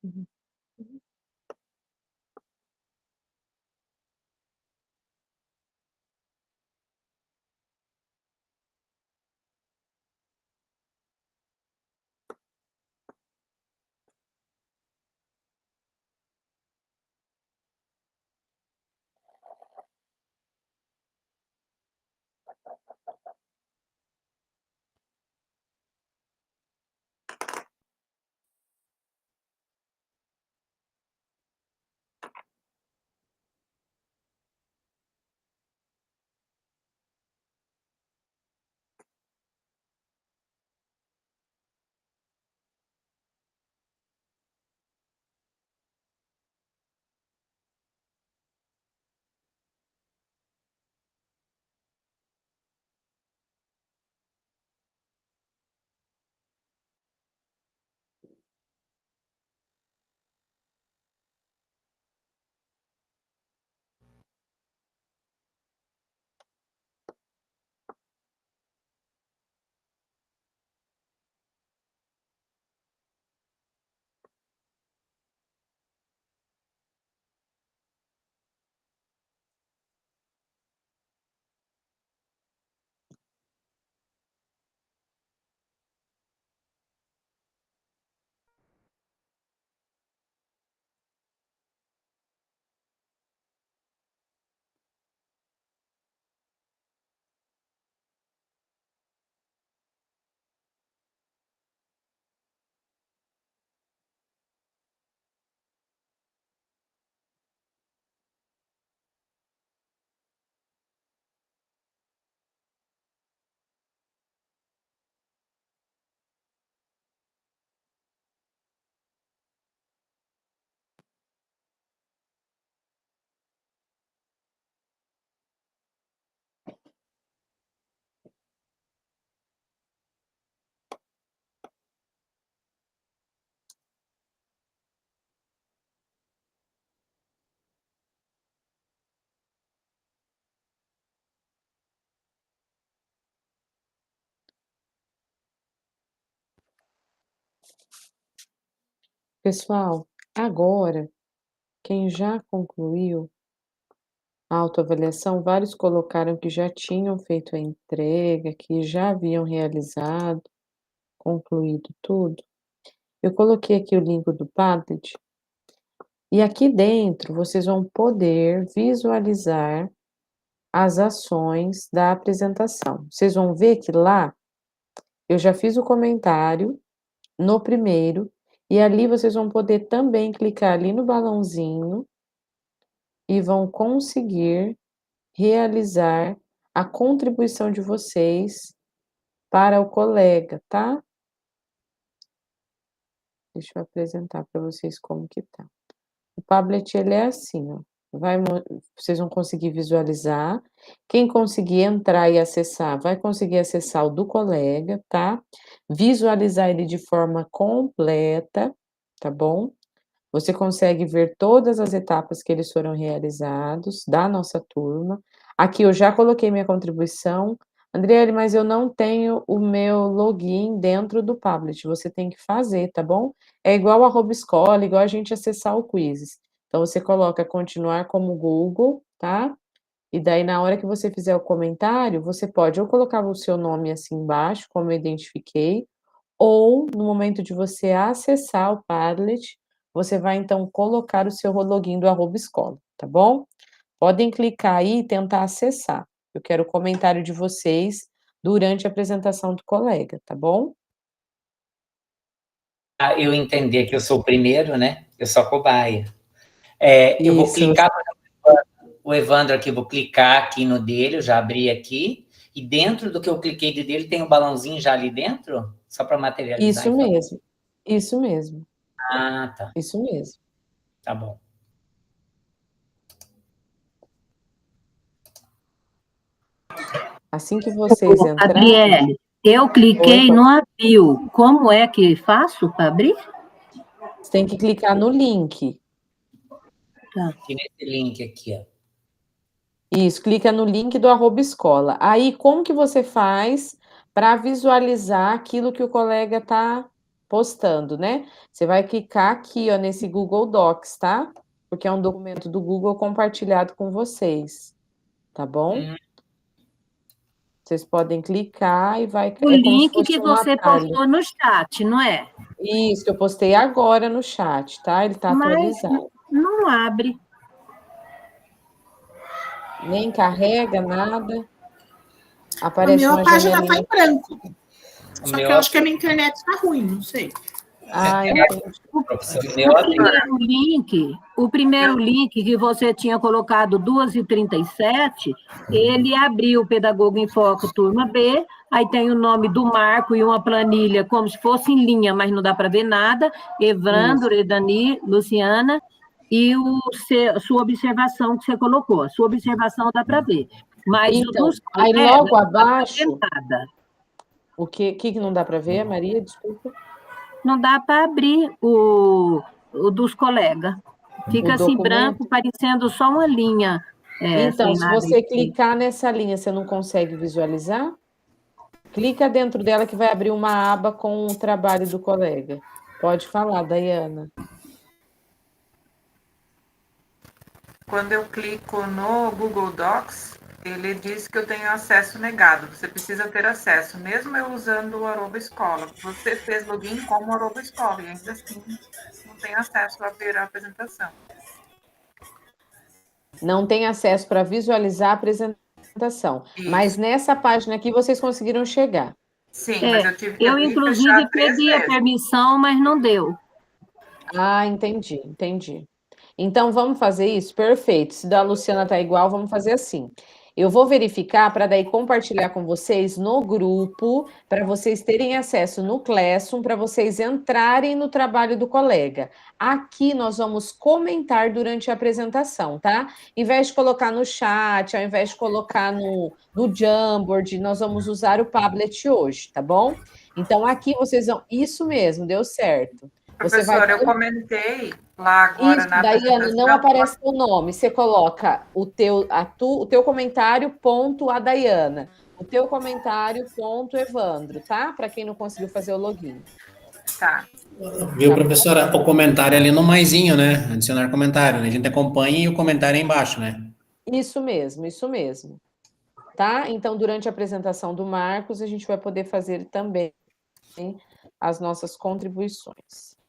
Uhum. Pessoal, agora, quem já concluiu a autoavaliação, vários colocaram que já tinham feito a entrega, que já haviam realizado, concluído tudo. Eu coloquei aqui o link do Padlet, e aqui dentro vocês vão poder visualizar as ações da apresentação. Vocês vão ver que lá eu já fiz o comentário no primeiro, e ali vocês vão poder também clicar ali no balãozinho e vão conseguir realizar a contribuição de vocês para o colega, tá? Deixa eu apresentar para vocês como que tá. O Padlet, ele é assim, ó, vocês vão conseguir visualizar. Quem conseguir entrar e acessar, vai conseguir acessar o do colega, tá? Visualizar ele de forma completa, tá bom? Você consegue ver todas as etapas que eles foram realizados da nossa turma. Aqui eu já coloquei minha contribuição. Andriele, mas eu não tenho o meu login dentro do Padlet, você tem que fazer, tá bom? É igual a escola, igual a gente acessar o Quizzes. Então você coloca continuar como Google, tá? E daí na hora que você fizer o comentário, você pode ou colocar o seu nome assim embaixo, como eu identifiquei, ou no momento de você acessar o Padlet, você vai então colocar o seu login do @escola, tá bom? Podem clicar aí e tentar acessar. Eu quero o comentário de vocês durante a apresentação do colega, tá bom? Eu entender que eu sou o primeiro, né? Eu sou a cobaia. Eu vou Isso. clicar, o Evandro aqui, vou clicar aqui no dele, eu já abri aqui, e dentro do que eu cliquei dele, tem um balãozinho já ali dentro? Só para materializar, Isso então? mesmo, isso mesmo, Ah, tá. isso mesmo. Tá bom. Assim que vocês entrarem... Adriele, eu Oi, cliquei no abril. Como é que faço para abrir? você tem que clicar no link. Tá. Aqui nesse link aqui, ó. Isso, clica no link do @escola. Aí, como que você faz para visualizar aquilo que o colega está postando, né? Você vai clicar aqui, ó, nesse Google Docs, tá? Porque é um documento do Google compartilhado com vocês, tá bom? Vocês podem clicar e vai... O É como se link fosse que um você atalho. postou no chat, não é? Isso, eu postei agora no chat, tá? Ele tá Mas atualizado. não abre. Nem carrega, nada. A Aparece minha uma página está janelinha. em branco. Só que meu- eu acho que a minha internet está ruim, não sei. Ah, entendi. Professor, O primeiro link que você tinha colocado 2h37, ele abriu o Pedagogo em Foco Turma B, aí tem o nome do Marco e uma planilha como se fosse em linha, mas não dá para ver nada, Evandro, Edani, Luciana, e sua observação que você colocou. A sua observação dá para ver. Mas Então, o dos aí colegas, logo não dá pra abaixo, ver nada. o que não dá para ver, Maria? Desculpa. Não dá para abrir o dos colegas. Fica O assim, documento? branco, parecendo só uma linha. Então, sem se nada você escrito. clicar nessa linha, você não consegue visualizar? Clica dentro dela que vai abrir uma aba com o trabalho do colega. Pode falar, Daiana. Quando eu clico no Google Docs, ele diz que eu tenho acesso negado. Você precisa ter acesso, mesmo eu usando o Aroba Escola. Você fez login com o Aroba Escola e ainda assim não tem acesso a ver a apresentação. Não tem acesso para visualizar a apresentação. Isso. Mas nessa página aqui vocês conseguiram chegar. Sim, mas eu tive que Eu, abrir e inclusive, fechar 3 pedi a vezes. permissão, mas não deu. Ah, entendi. Então, vamos fazer isso? Perfeito. Se da Luciana tá igual, vamos fazer assim. Eu vou verificar para daí compartilhar com vocês no grupo, para vocês terem acesso no Classroom, para vocês entrarem no trabalho do colega. Aqui nós vamos comentar durante a apresentação, tá? Em vez de colocar no chat, ao invés de colocar no Jamboard, nós vamos usar o Padlet hoje, tá bom? Então, aqui vocês vão... Isso mesmo, deu certo. Você vai... Professora, eu comentei lá agora Isso, na Daiana, apresentação. não aparece o nome. Você coloca o teu comentário, ponto a Daiana. O teu comentário, ponto Evandro, tá? Para quem não conseguiu fazer o login. Tá. Viu, professora? O comentário ali no maisinho, né? Adicionar comentário, né? A gente acompanha e o comentário é embaixo, né? Isso mesmo. Tá? Então, durante a apresentação do Marcos, a gente vai poder fazer também as nossas contribuições.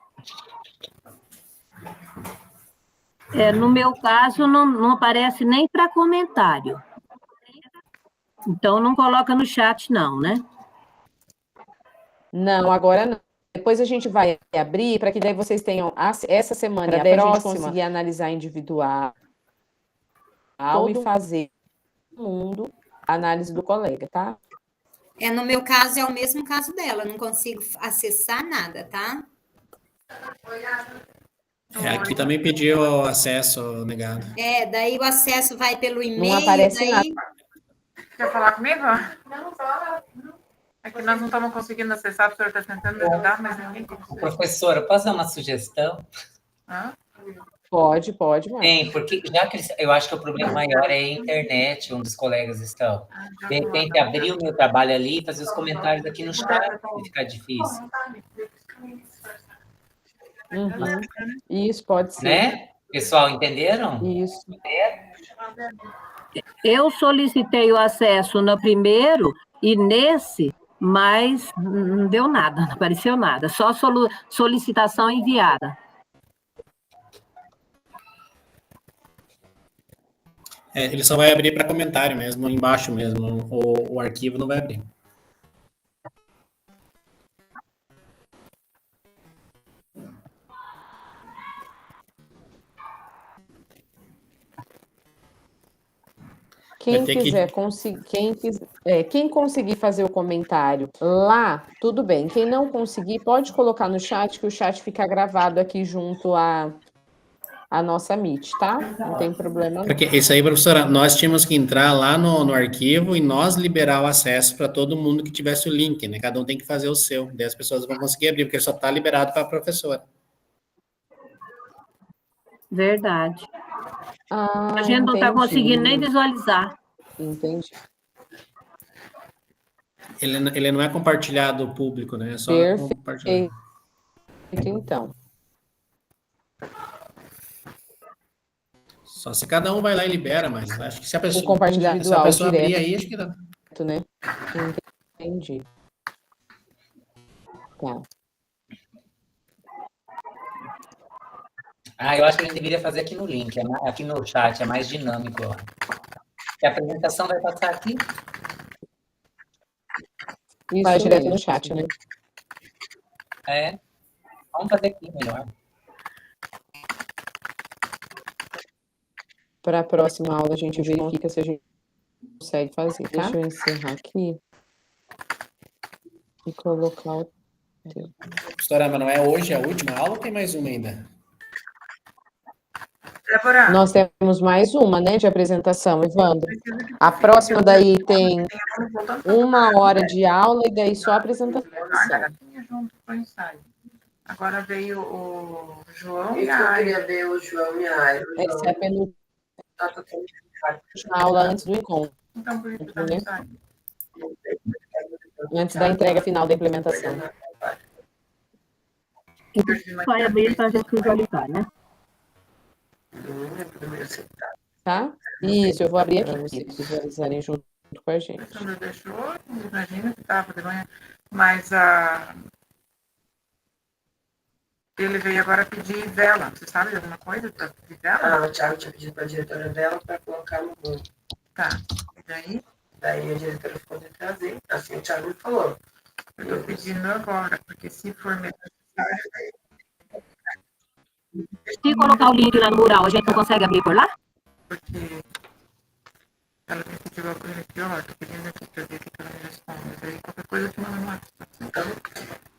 No meu caso, não aparece nem para comentário. Então, não coloca no chat, não, né? Não, agora não. Depois a gente vai abrir para que daí vocês tenham essa semana e a próxima, a gente conseguir analisar individual e fazer todo mundo a análise do colega, tá? No meu caso, é o mesmo caso dela, não consigo acessar nada, tá? Aqui também pediu acesso negado. Daí o acesso vai pelo e-mail. Não aparece nada. Quer falar comigo? Não, fala. É que nós não estamos conseguindo acessar, o senhor está tentando me ajudar, mas ninguém consegue. Professora, posso dar uma sugestão? Hã? Pode, Marcos. Tem, porque já que eu acho que o problema maior é a internet, onde os colegas estão. De repente, abrir o meu trabalho ali e fazer os comentários aqui no chat, vai ficar difícil. Uhum. Isso, pode ser. Né? Pessoal, entenderam? Isso. Eu solicitei o acesso no primeiro e nesse, mas não deu nada, não apareceu nada. Só solicitação enviada. Ele só vai abrir para comentário mesmo, embaixo mesmo. O arquivo não vai abrir. Quem conseguir fazer o comentário lá, tudo bem. Quem não conseguir, pode colocar no chat, que o chat fica gravado aqui junto à nossa Meet, tá? Não tem problema não. Porque isso aí, professora, nós tínhamos que entrar lá no arquivo e nós liberar o acesso para todo mundo que tivesse o link, né? Cada um tem que fazer o seu. Daí as pessoas vão conseguir abrir, porque só está liberado para a professora. Verdade. A gente não está conseguindo nem visualizar. Entendi. Ele não é compartilhado público, né? É só compartilhado. então. Só se cada um vai lá e libera, mas acho que se a pessoa, O compartilhar se a individual pessoa abrir direto, aí, acho que dá. né? Entendi. Tá. Eu acho que a gente deveria fazer aqui no link, aqui no chat, é mais dinâmico. Ó. E a apresentação vai passar aqui? Isso vai direto no chat, né? Vamos fazer aqui melhor. Para a próxima aula, a gente verifica se a gente consegue fazer, tá? Deixa eu encerrar aqui e colocar o teu. Professora, mas não é hoje a última aula ou tem mais uma ainda? Débora, Nós temos mais uma, né, de apresentação, Evandro. A próxima daí tem 1 hora de aula e daí só apresentação. junto com o ensaio. Agora veio o João e Isso a eu Aira. queria ver o João e a Aira. Essa é a penúltima aula antes do encontro, Então, por isso tá no ensaio. antes da entrega final da implementação. Vai abrir para a gente visualizar, né? Tá? Isso, eu vou abrir aqui para vocês visualizarem junto com a gente. A Sandra deixou, imagina que estava de manhã, mas ele veio agora pedir vela. Você sabe de alguma coisa para pedir vela? O Thiago tinha pedido para a diretora dela para colocar no grupo. Tá. E daí? Daí a diretora ficou de trazer. Assim o Thiago me falou. Eu estou pedindo agora, porque se for necessário. Se colocar o link lá no mural, a gente não consegue abrir por lá? Porque ela me pediu uma coisa aqui, ó, tô pedindo aqui pra ver o que ela me responde. Mas aí qualquer coisa eu te mando no WhatsApp.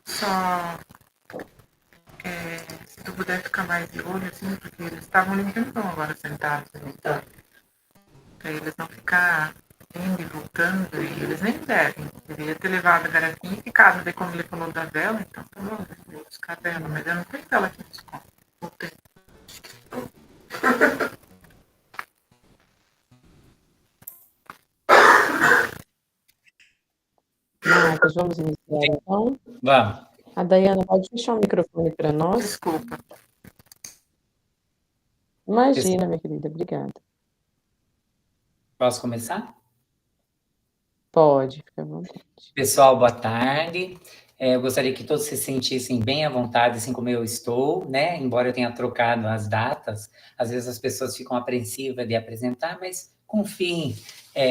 Só se tu puder ficar mais de olho, assim, porque eles estavam ali um tempão agora sentados ali, tá? Pra eles não ficar indo e voltando, e eles nem devem. Deveria ter levado a garrafinha e ficado. Daí quando ele falou da vela, então tá bom, eu vou buscar a vela, mas eu não tenho vela aqui no desconto. Não tem. Marcos, vamos iniciar então? Vamos. A Dayana, pode fechar o microfone para nós? Desculpa. Imagina, minha querida, obrigada. Posso começar? Pode, fica à vontade. Pessoal, boa tarde. Eu gostaria que todos se sentissem bem à vontade, assim como eu estou, né? Embora eu tenha trocado as datas, às vezes as pessoas ficam apreensivas de apresentar, mas confiem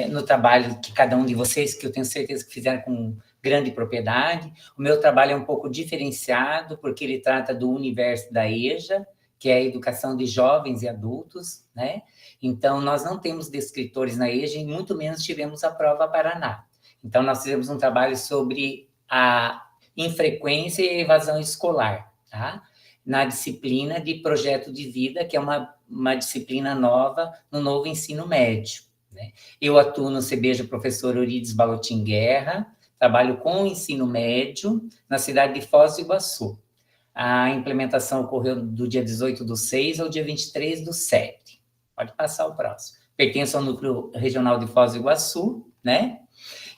no trabalho que cada um de vocês, que eu tenho certeza que fizeram com grande propriedade. O meu trabalho é um pouco diferenciado, porque ele trata do universo da EJA, que é a educação de jovens e adultos, né? Então, nós não temos descritores na EJA e muito menos tivemos a prova Paraná. Então, nós fizemos um trabalho sobre a infrequência e a evasão escolar, tá? Na disciplina de projeto de vida, que é uma disciplina nova no novo ensino médio, né? Eu atuo no CBJ Professor Eurides Balotin Guerra, trabalho com o ensino médio na cidade de Foz do Iguaçu. A implementação ocorreu do dia 18/6 ao dia 23/7. Pode passar o próximo. Pertence ao núcleo regional de Foz do Iguaçu, né?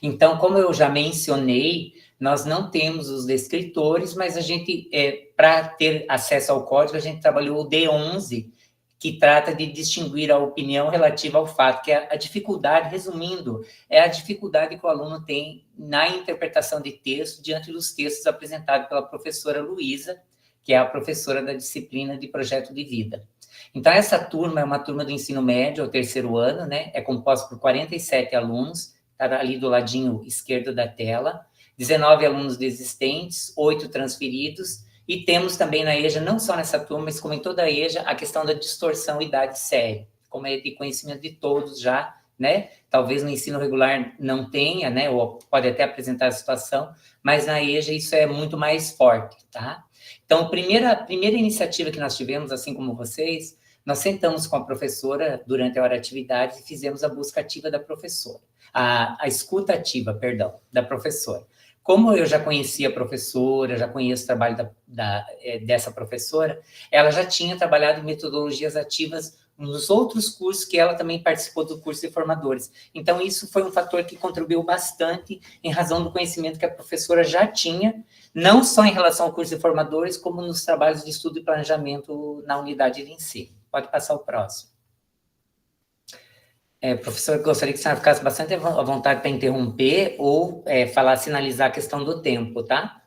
Então, como eu já mencionei, nós não temos os descritores, mas a gente, para ter acesso ao código, a gente trabalhou o D11, que trata de distinguir a opinião relativa ao fato, que é a dificuldade, resumindo, é a dificuldade que o aluno tem na interpretação de texto diante dos textos apresentados pela professora Luísa, que é a professora da disciplina de projeto de vida. Então, essa turma é uma turma do ensino médio, ao 3º ano, né? É composta por 47 alunos, está ali do ladinho esquerdo da tela, 19 alunos desistentes, 8 transferidos, e temos também na EJA, não só nessa turma, mas como em toda a EJA, a questão da distorção idade séria, como é de conhecimento de todos já, né? Talvez no ensino regular não tenha, né? Ou pode até apresentar a situação, mas na EJA isso é muito mais forte, tá? Então, a primeira iniciativa que nós tivemos, assim como vocês, nós sentamos com a professora durante a hora de atividade e fizemos a busca ativa da professora, a escuta ativa, perdão, da professora. Como eu já conhecia a professora, já conheço o trabalho dessa professora, ela já tinha trabalhado em metodologias ativas nos outros cursos que ela também participou do curso de formadores. Então, isso foi um fator que contribuiu bastante em razão do conhecimento que a professora já tinha, não só em relação ao curso de formadores, como nos trabalhos de estudo e planejamento na unidade de ensino. Pode passar o próximo. Professor, eu gostaria que a senhora ficasse bastante à vontade para interromper ou sinalizar a questão do tempo, tá?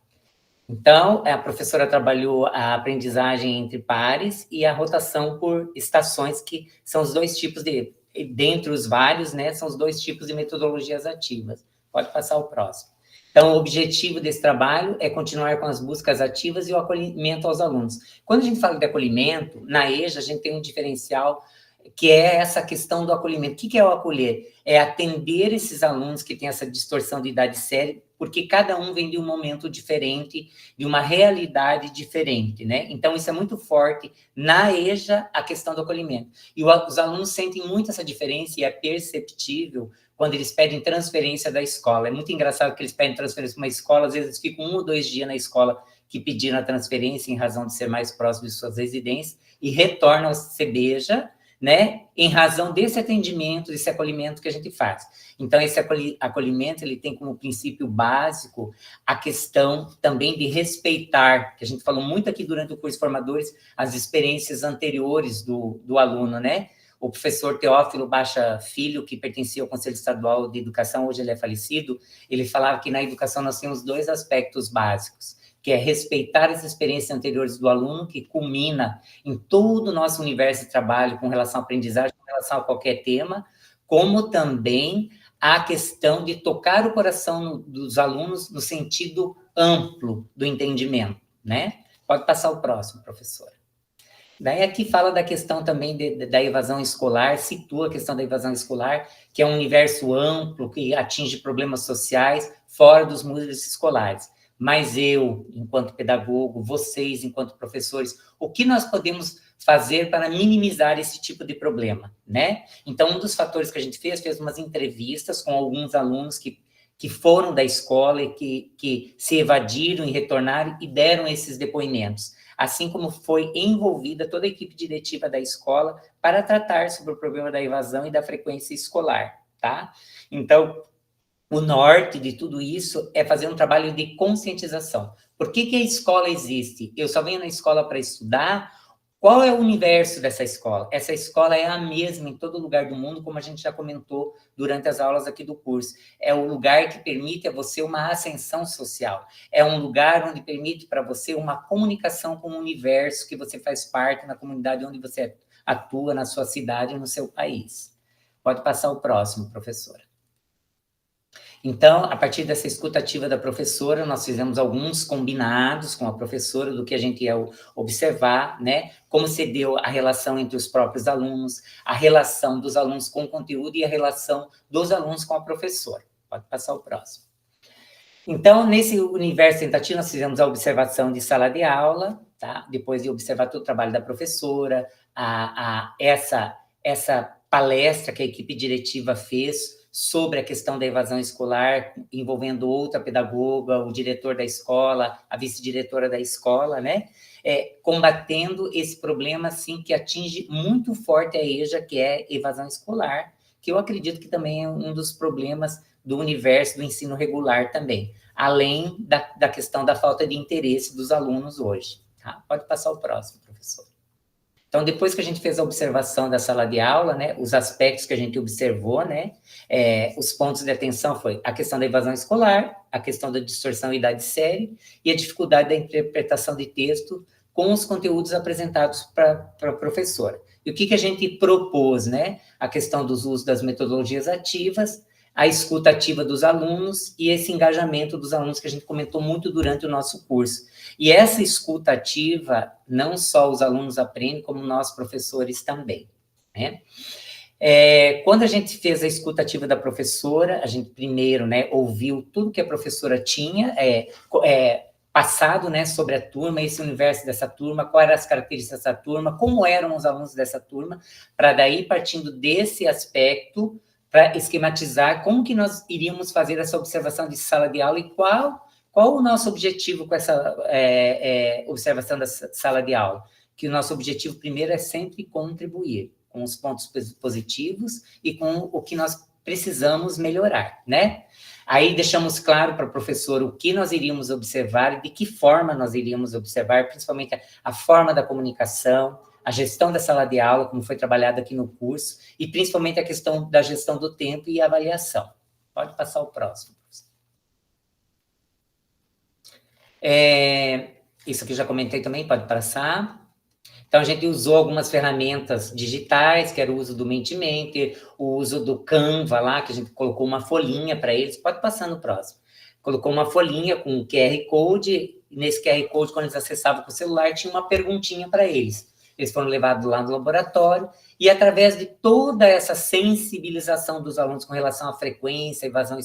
Então, a professora trabalhou a aprendizagem entre pares e a rotação por estações, que são os dois tipos dentre os vários, né, são os dois tipos de metodologias ativas. Pode passar o próximo. Então, o objetivo desse trabalho é continuar com as buscas ativas e o acolhimento aos alunos. Quando a gente fala de acolhimento, na EJA a gente tem um diferencial que é essa questão do acolhimento. O que é o acolher? É atender esses alunos que têm essa distorção de idade séria, porque cada um vem de um momento diferente, de uma realidade diferente, né? Então, isso é muito forte na EJA, a questão do acolhimento. E os alunos sentem muito essa diferença e é perceptível quando eles pedem transferência da escola. É muito engraçado que eles pedem transferência para uma escola, às vezes eles ficam 1 ou 2 dias na escola que pediram a transferência em razão de ser mais próximo de suas residências e retornam ao CBEJA, né, em razão desse atendimento, desse acolhimento que a gente faz. Então, esse acolhimento, ele tem como princípio básico a questão também de respeitar, que a gente falou muito aqui durante o curso de formadores, as experiências anteriores do aluno, né? O professor Teófilo Baixa Filho, que pertencia ao Conselho Estadual de Educação, hoje ele é falecido, ele falava que na educação nós temos 2 aspectos básicos, que é respeitar as experiências anteriores do aluno, que culmina em todo o nosso universo de trabalho com relação à aprendizagem, com relação a qualquer tema, como também a questão de tocar o coração dos alunos no sentido amplo do entendimento, né? Pode passar o próximo, professora. Daí aqui fala da questão também da evasão escolar, situa a questão da evasão escolar, que é um universo amplo, que atinge problemas sociais fora dos muros escolares. Mas eu, enquanto pedagogo, vocês, enquanto professores, o que nós podemos fazer para minimizar esse tipo de problema, né? Então, um dos fatores que a gente fez umas entrevistas com alguns alunos que foram da escola e que se evadiram e retornaram e deram esses depoimentos, assim como foi envolvida toda a equipe diretiva da escola para tratar sobre o problema da evasão e da frequência escolar, tá? Então, o norte de tudo isso é fazer um trabalho de conscientização. Por que a escola existe? Eu só venho na escola para estudar. Qual é o universo dessa escola? Essa escola é a mesma em todo lugar do mundo, como a gente já comentou durante as aulas aqui do curso. É o lugar que permite a você uma ascensão social. É um lugar onde permite para você uma comunicação com o universo que você faz parte, na comunidade onde você atua, na sua cidade, no seu país. Pode passar o próximo, professora. Então, a partir dessa escuta ativa da professora, nós fizemos alguns combinados com a professora do que a gente ia observar, né? Como se deu a relação entre os próprios alunos, a relação dos alunos com o conteúdo e a relação dos alunos com a professora. Pode passar o próximo. Então, nesse universo tentativo, nós fizemos a observação de sala de aula, tá? Depois de observar todo o trabalho da professora, essa palestra que a equipe diretiva fez sobre a questão da evasão escolar, envolvendo outra pedagoga, o diretor da escola, a vice-diretora da escola, né? Combatendo esse problema, assim, que atinge muito forte a EJA, que é evasão escolar, que eu acredito que também é um dos problemas do universo do ensino regular também, além da questão da falta de interesse dos alunos hoje. Tá? Pode passar o próximo, professor. Então, depois que a gente fez a observação da sala de aula, né, os aspectos que a gente observou, né, os pontos de atenção foi a questão da evasão escolar, a questão da distorção e idade séria e a dificuldade da interpretação de texto com os conteúdos apresentados para a professora. E o que a gente propôs, né? A questão dos usos das metodologias ativas, a escuta ativa dos alunos e esse engajamento dos alunos que a gente comentou muito durante o nosso curso. E essa escuta ativa, não só os alunos aprendem, como nós, professores, também, né? Quando a gente fez a escuta ativa da professora, a gente primeiro, né, ouviu tudo que a professora tinha passado, né, sobre a turma, esse universo dessa turma, quais eram as características dessa turma, como eram os alunos dessa turma, para daí, partindo desse aspecto, para esquematizar como que nós iríamos fazer essa observação de sala de aula e qual o nosso objetivo com essa observação da sala de aula. Que o nosso objetivo primeiro é sempre contribuir, com os pontos positivos e com o que nós precisamos melhorar, né? Aí deixamos claro para o professor o que nós iríamos observar e de que forma nós iríamos observar, principalmente a forma da comunicação, a gestão da sala de aula, como foi trabalhado aqui no curso, e principalmente a questão da gestão do tempo e avaliação. Pode passar o próximo. Isso aqui eu já comentei também, pode passar. Então, a gente usou algumas ferramentas digitais, que era o uso do Mentimeter, o uso do Canva lá, que a gente colocou uma folhinha para eles. Pode passar no próximo. Colocou uma folhinha com o QR Code, e nesse QR Code, quando eles acessavam com o celular, tinha uma perguntinha para eles. Eles foram levados lá no laboratório, e através de toda essa sensibilização dos alunos com relação à frequência, evasão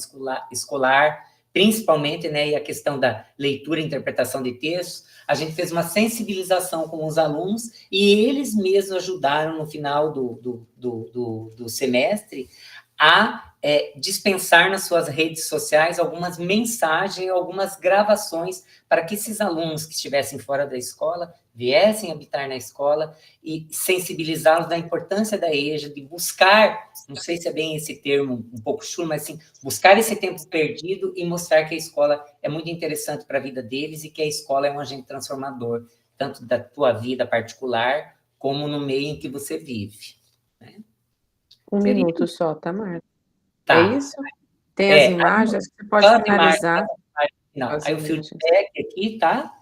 escolar, principalmente, né, e a questão da leitura e interpretação de textos, a gente fez uma sensibilização com os alunos e eles mesmos ajudaram no final do semestre a dispensar nas suas redes sociais algumas mensagens, algumas gravações para que esses alunos que estivessem fora da escola viessem habitar na escola e sensibilizá-los da importância da EJA, de buscar, não sei se é bem esse termo, um pouco chulo, mas assim, buscar esse tempo perdido e mostrar que a escola é muito interessante para a vida deles e que a escola é um agente transformador, tanto da tua vida particular, como no meio em que você vive. Né? Um minuto só, tá, Marta? Tá. É isso? Tem as imagens, você pode finalizar. Não, aí o feedback aqui, tá?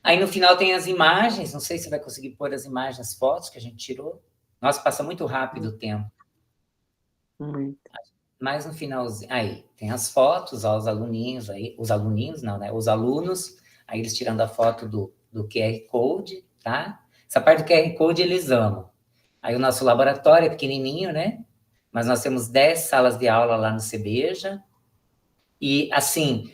Aí no final tem as imagens, não sei se vai conseguir pôr as imagens, as fotos que a gente tirou. Nossa, passa muito rápido o tempo. Mas no finalzinho, aí, tem as fotos, ó, os aluninhos aí, os aluninhos não, né? Os alunos, aí eles tirando a foto do QR Code, tá? Essa parte do QR Code eles amam. Aí o nosso laboratório é pequenininho, né? Mas nós temos 10 salas de aula lá no CBEJA. E, assim,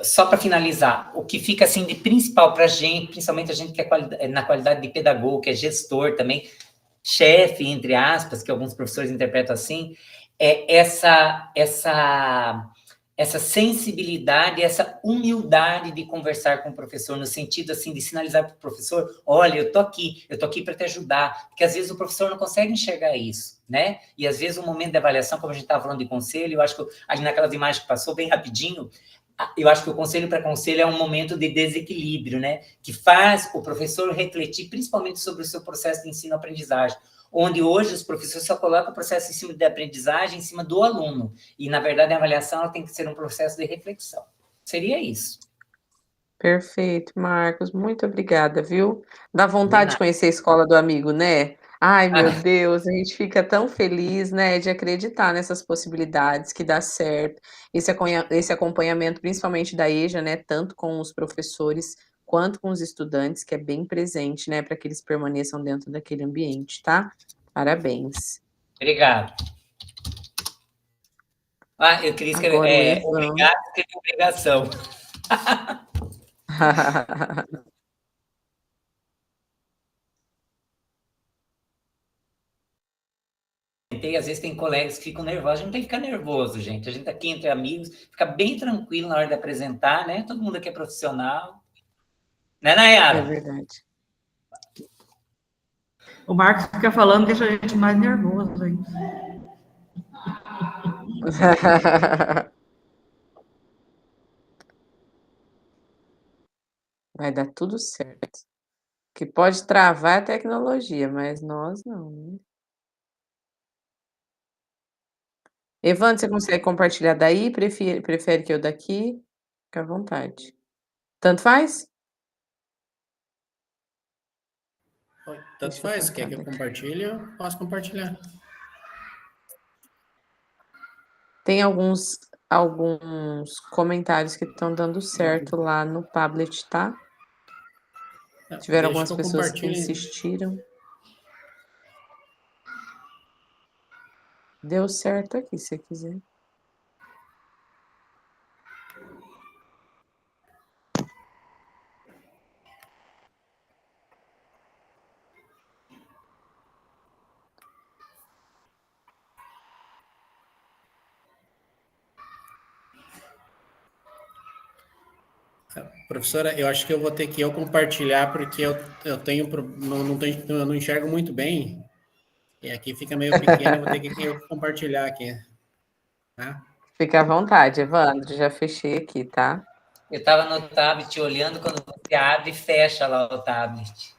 só para finalizar, o que fica, assim, de principal para a gente, principalmente a gente que é na qualidade de pedagogo, que é gestor também, chefe, entre aspas, que alguns professores interpretam assim, é essa sensibilidade, essa humildade de conversar com o professor, no sentido, assim, de sinalizar para o professor, olha, eu tô aqui para te ajudar, porque às vezes o professor não consegue enxergar isso, né? E às vezes o momento de avaliação, como a gente estava falando de conselho, eu acho que ali naquelas imagens que passou bem rapidinho, eu acho que o conselho para conselho é um momento de desequilíbrio, né? Que faz o professor refletir principalmente sobre o seu processo de ensino-aprendizagem, onde hoje os professores só colocam o processo de ensino de aprendizagem em cima do aluno. E, na verdade, a avaliação ela tem que ser um processo de reflexão. Seria isso. Perfeito, Marcos. Muito obrigada, viu? Dá vontade de conhecer a escola do amigo, né? Ai, meu Deus, a gente fica tão feliz, né, de acreditar nessas possibilidades, que dá certo. Esse acompanhamento, principalmente da EJA, né, tanto com os professores quanto com os estudantes, que é bem presente, né, para que eles permaneçam dentro daquele ambiente, tá? Parabéns. Obrigado. Eu queria escrever, obrigado, escrever obrigação. Às vezes tem colegas que ficam nervosos, a gente não tem que ficar nervoso, gente. A gente tá aqui entre amigos, fica bem tranquilo na hora de apresentar, né? Todo mundo aqui é profissional. Né, Nayara? É verdade. O Marcos fica falando, deixa a gente mais nervoso aí. Vai dar tudo certo. O que pode travar é a tecnologia, mas nós não, né? Evandro, você consegue compartilhar daí? Prefere que eu daqui? Fica à vontade. Tanto faz? Tanto faz. Quer que eu compartilhe? Eu posso compartilhar. Tem alguns comentários que estão dando certo lá no Padlet, tá? Tiveram algumas pessoas que insistiram. Deu certo aqui, se você quiser. Professora, eu acho que eu vou ter que compartilhar, porque eu tenho, eu não enxergo muito bem. E aqui fica meio pequeno, eu vou ter que compartilhar aqui. Tá? Fica à vontade, Evandro, já fechei aqui, tá? Eu estava no tablet olhando quando você abre e fecha lá o tablet.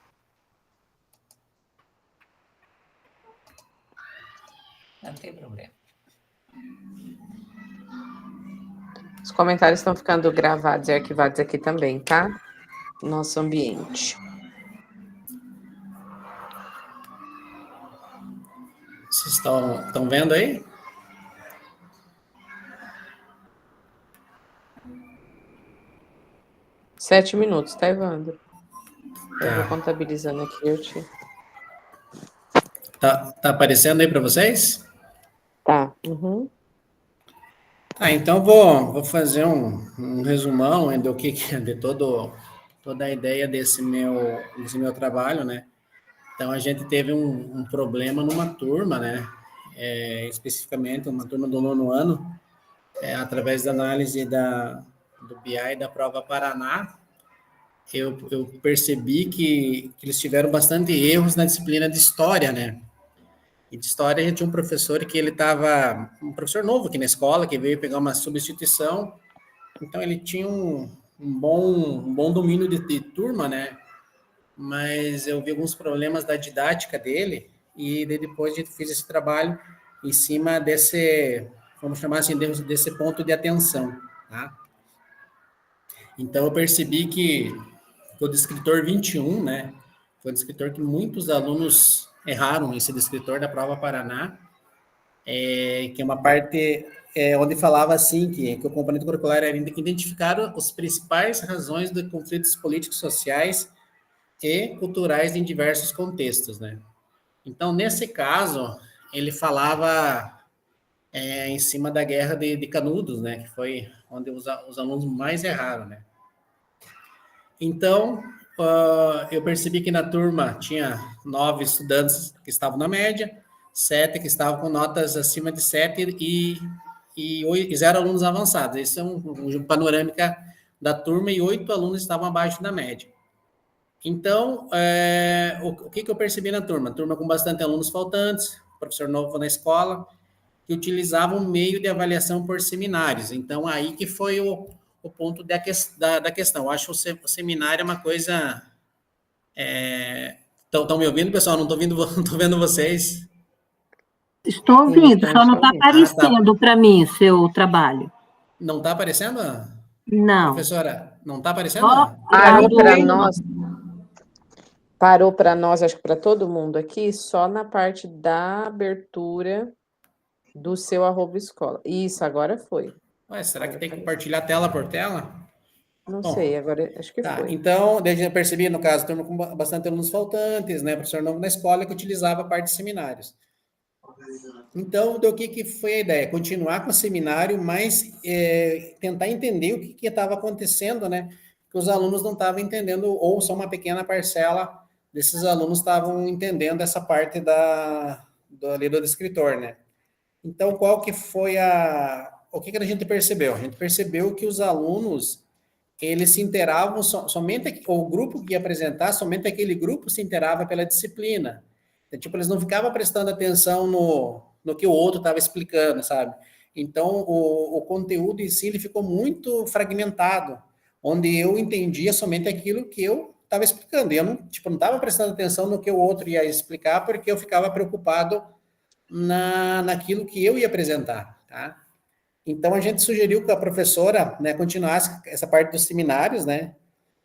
Não tem problema. Os comentários estão ficando gravados e arquivados aqui também, tá? Nosso ambiente. Vocês estão vendo aí? Sete minutos, tá, Evandro? Eu vou contabilizando aqui, eu te... Tá aparecendo aí para vocês? Tá. Uhum. Então vou fazer um resumão do que de toda a ideia desse meu trabalho, né? Então a gente teve um problema numa turma, né? Especificamente uma turma do 9º ano, através da análise do BI da prova Paraná, eu percebi que eles tiveram bastante erros na disciplina de história, né? E de história a gente tinha um professor que ele estava, um professor novo aqui na escola, que veio pegar uma substituição, então ele tinha um bom domínio de turma, né? Mas eu vi alguns problemas da didática dele, e depois a gente fez esse trabalho em cima desse, vamos chamar assim, desse ponto de atenção, tá? Então eu percebi que o descritor 21, né, foi um descritor que muitos alunos erraram, esse descritor da prova Paraná, que é uma parte onde falava assim, que o componente curricular era identificar as principais razões de conflitos políticos, sociais e culturais em diversos contextos, né? Então, nesse caso, ele falava em cima da guerra de Canudos, né, que foi onde os alunos mais erraram, né? Então, eu percebi que na turma tinha 9 estudantes que estavam na média, 7 que estavam com notas acima de 7 e 0 alunos avançados. Esse é um panorâmica da turma, e 8 alunos estavam abaixo da média. Então, o que eu percebi na turma? Turma com bastante alunos faltantes, professor novo na escola, que utilizavam um meio de avaliação por seminários. Então, aí que foi o ponto da questão. Eu acho que o seminário é uma coisa... Estão me ouvindo, pessoal? Não estou vendo vocês. Estou ouvindo, só não está aparecendo para mim seu trabalho. Não está aparecendo? Não. Professora, não está aparecendo? Parou para nós. Parou para nós, acho que para todo mundo aqui, só na parte da abertura do seu @escola. Isso, agora foi. Ué, será que tem que compartilhar tela por tela? Não sei, agora acho que foi. Então, eu percebi, no caso, turma com bastante alunos faltantes, né? Professor novo na escola que utilizava a parte de seminários. Então, do que foi a ideia? Continuar com o seminário, mas tentar entender o que estava acontecendo, né? Que os alunos não estavam entendendo, ou só uma pequena parcela desses alunos estavam entendendo essa parte do descritor, né? Então, qual que foi o que a gente percebeu? A gente percebeu que os alunos, eles se inteiravam somente, o grupo que ia apresentar, somente aquele grupo se inteirava pela disciplina. Então, tipo, eles não ficavam prestando atenção no que o outro estava explicando, sabe? Então, o conteúdo em si, ele ficou muito fragmentado, onde eu entendia somente aquilo que eu estava explicando. E eu não estava prestando atenção no que o outro ia explicar, porque eu ficava preocupado naquilo que eu ia apresentar, tá? Então, a gente sugeriu que a professora, né, continuasse essa parte dos seminários, né?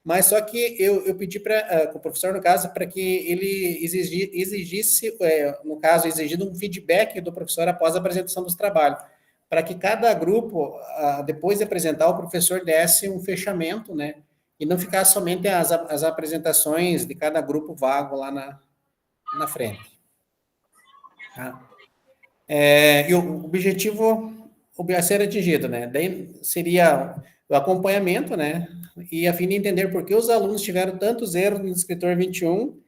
Mas só que eu pedi para o professor, no caso, para que ele exigisse, no caso, exigindo um feedback do professor após a apresentação dos trabalhos, para que cada grupo, depois de apresentar, o professor desse um fechamento, né? E não ficasse somente as apresentações de cada grupo vago lá na frente. Tá? E o objetivo a ser atingido, né? Daí seria o acompanhamento, né? E a fim de entender por que os alunos tiveram tantos erros no descritor 21,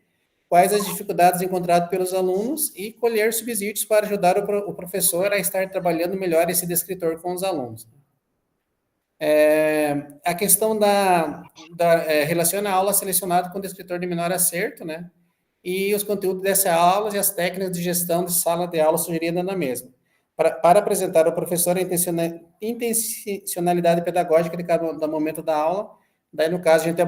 quais as dificuldades encontradas pelos alunos, e colher subsídios para ajudar o professor a estar trabalhando melhor esse descritor com os alunos. A questão relaciona a aula selecionada com descritor de menor acerto, né? e os conteúdos dessa aula e as técnicas de gestão de sala de aula sugeridas na mesma, para apresentar ao professor a intencionalidade pedagógica de cada momento da aula. Daí, no caso, a gente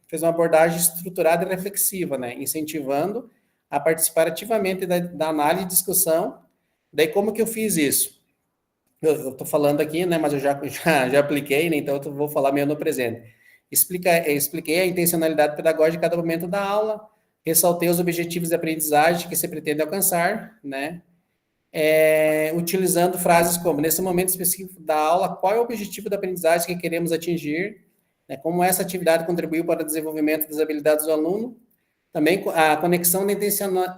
fez uma abordagem estruturada e reflexiva, né, incentivando a participar ativamente da análise e discussão. Daí, como que eu fiz isso? Eu estou falando aqui, né, mas eu já apliquei, né, então eu vou falar meio no presente. Expliquei a intencionalidade pedagógica de cada momento da aula, ressaltei os objetivos de aprendizagem que se pretende alcançar, né, utilizando frases como, nesse momento específico da aula, qual é o objetivo da aprendizagem que queremos atingir, né, como essa atividade contribuiu para o desenvolvimento das habilidades do aluno, também a conexão da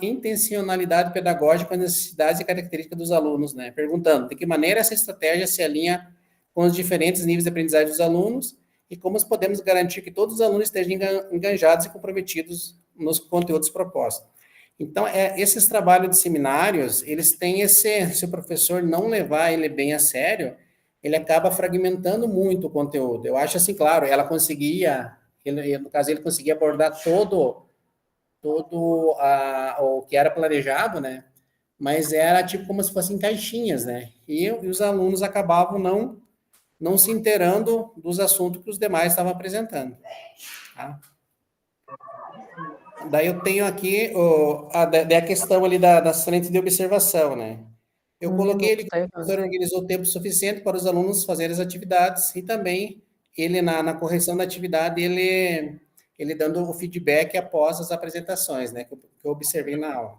intencionalidade pedagógica com as necessidades e características dos alunos, né, perguntando de que maneira essa estratégia se alinha com os diferentes níveis de aprendizagem dos alunos e como podemos garantir que todos os alunos estejam engajados e comprometidos nos conteúdos propostos. Então, esses trabalhos de seminários, eles têm se o professor não levar ele bem a sério, ele acaba fragmentando muito o conteúdo. Eu acho assim, claro, no caso, ele conseguia abordar todo o que era planejado, né? Mas era tipo como se fossem caixinhas, né? E os alunos acabavam não se inteirando dos assuntos que os demais estavam apresentando. Tá? Daí eu tenho aqui a questão ali das frentes de observação, né? Eu coloquei ele que o professor organizou o tempo suficiente para os alunos fazerem as atividades e também ele, na correção da atividade, ele dando o feedback após as apresentações, né, que eu observei na aula.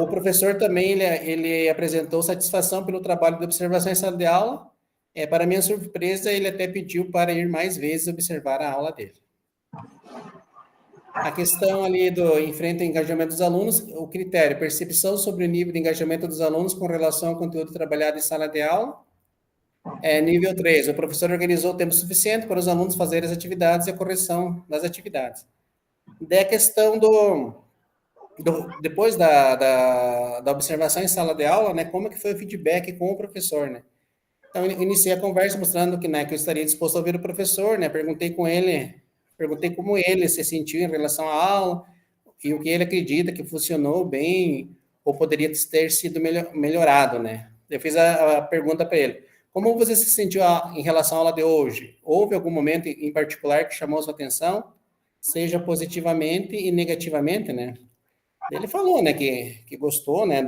O professor também, ele apresentou satisfação pelo trabalho de observação em sala de aula. Para minha surpresa, ele até pediu para ir mais vezes observar a aula dele. A questão ali do enfrenta o engajamento dos alunos, o critério, percepção sobre o nível de engajamento dos alunos com relação ao conteúdo trabalhado em sala de aula. Nível 3, o professor organizou o tempo suficiente para os alunos fazerem as atividades e a correção das atividades. Daí a questão depois da observação em sala de aula, né, como que foi o feedback com o professor, né? Então, eu iniciei a conversa mostrando que, né, que eu estaria disposto a ouvir o professor, né, perguntei como ele se sentiu em relação à aula e o que ele acredita que funcionou bem ou poderia ter sido melhorado, né? Eu fiz a pergunta para ele, como você se sentiu em relação à aula de hoje? Houve algum momento em particular que chamou sua atenção, seja positivamente e negativamente, né? Ele falou, né, que gostou, né,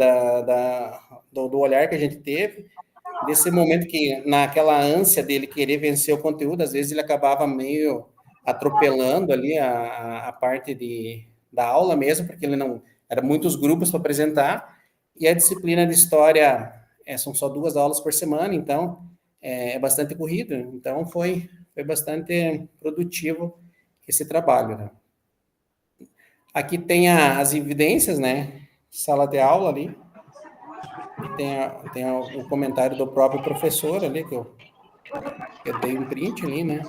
do olhar que a gente teve, desse momento que, naquela ânsia dele querer vencer o conteúdo, às vezes ele acabava meio atropelando ali a parte da aula mesmo, porque ele não... Eram muitos grupos para apresentar, e a disciplina de história são só 2 aulas por semana, então é bastante corrido, então foi bastante produtivo esse trabalho, né? Aqui tem as evidências, né? Sala de aula ali. Tem o comentário do próprio professor ali, que eu dei um print ali, né?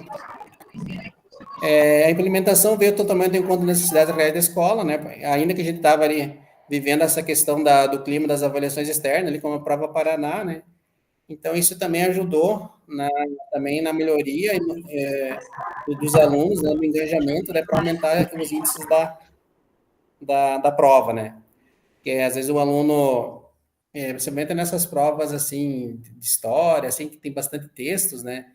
A implementação veio totalmente em conta das necessidades reais da escola, né? Ainda que a gente estava ali vivendo essa questão do clima das avaliações externas, ali como a Prova Paraná, né? Então, isso também ajudou também na melhoria dos alunos, né, do engajamento, né, para aumentar os índices da prova, né? Porque às vezes o aluno, principalmente nessas provas assim de história, assim que tem bastante textos, né?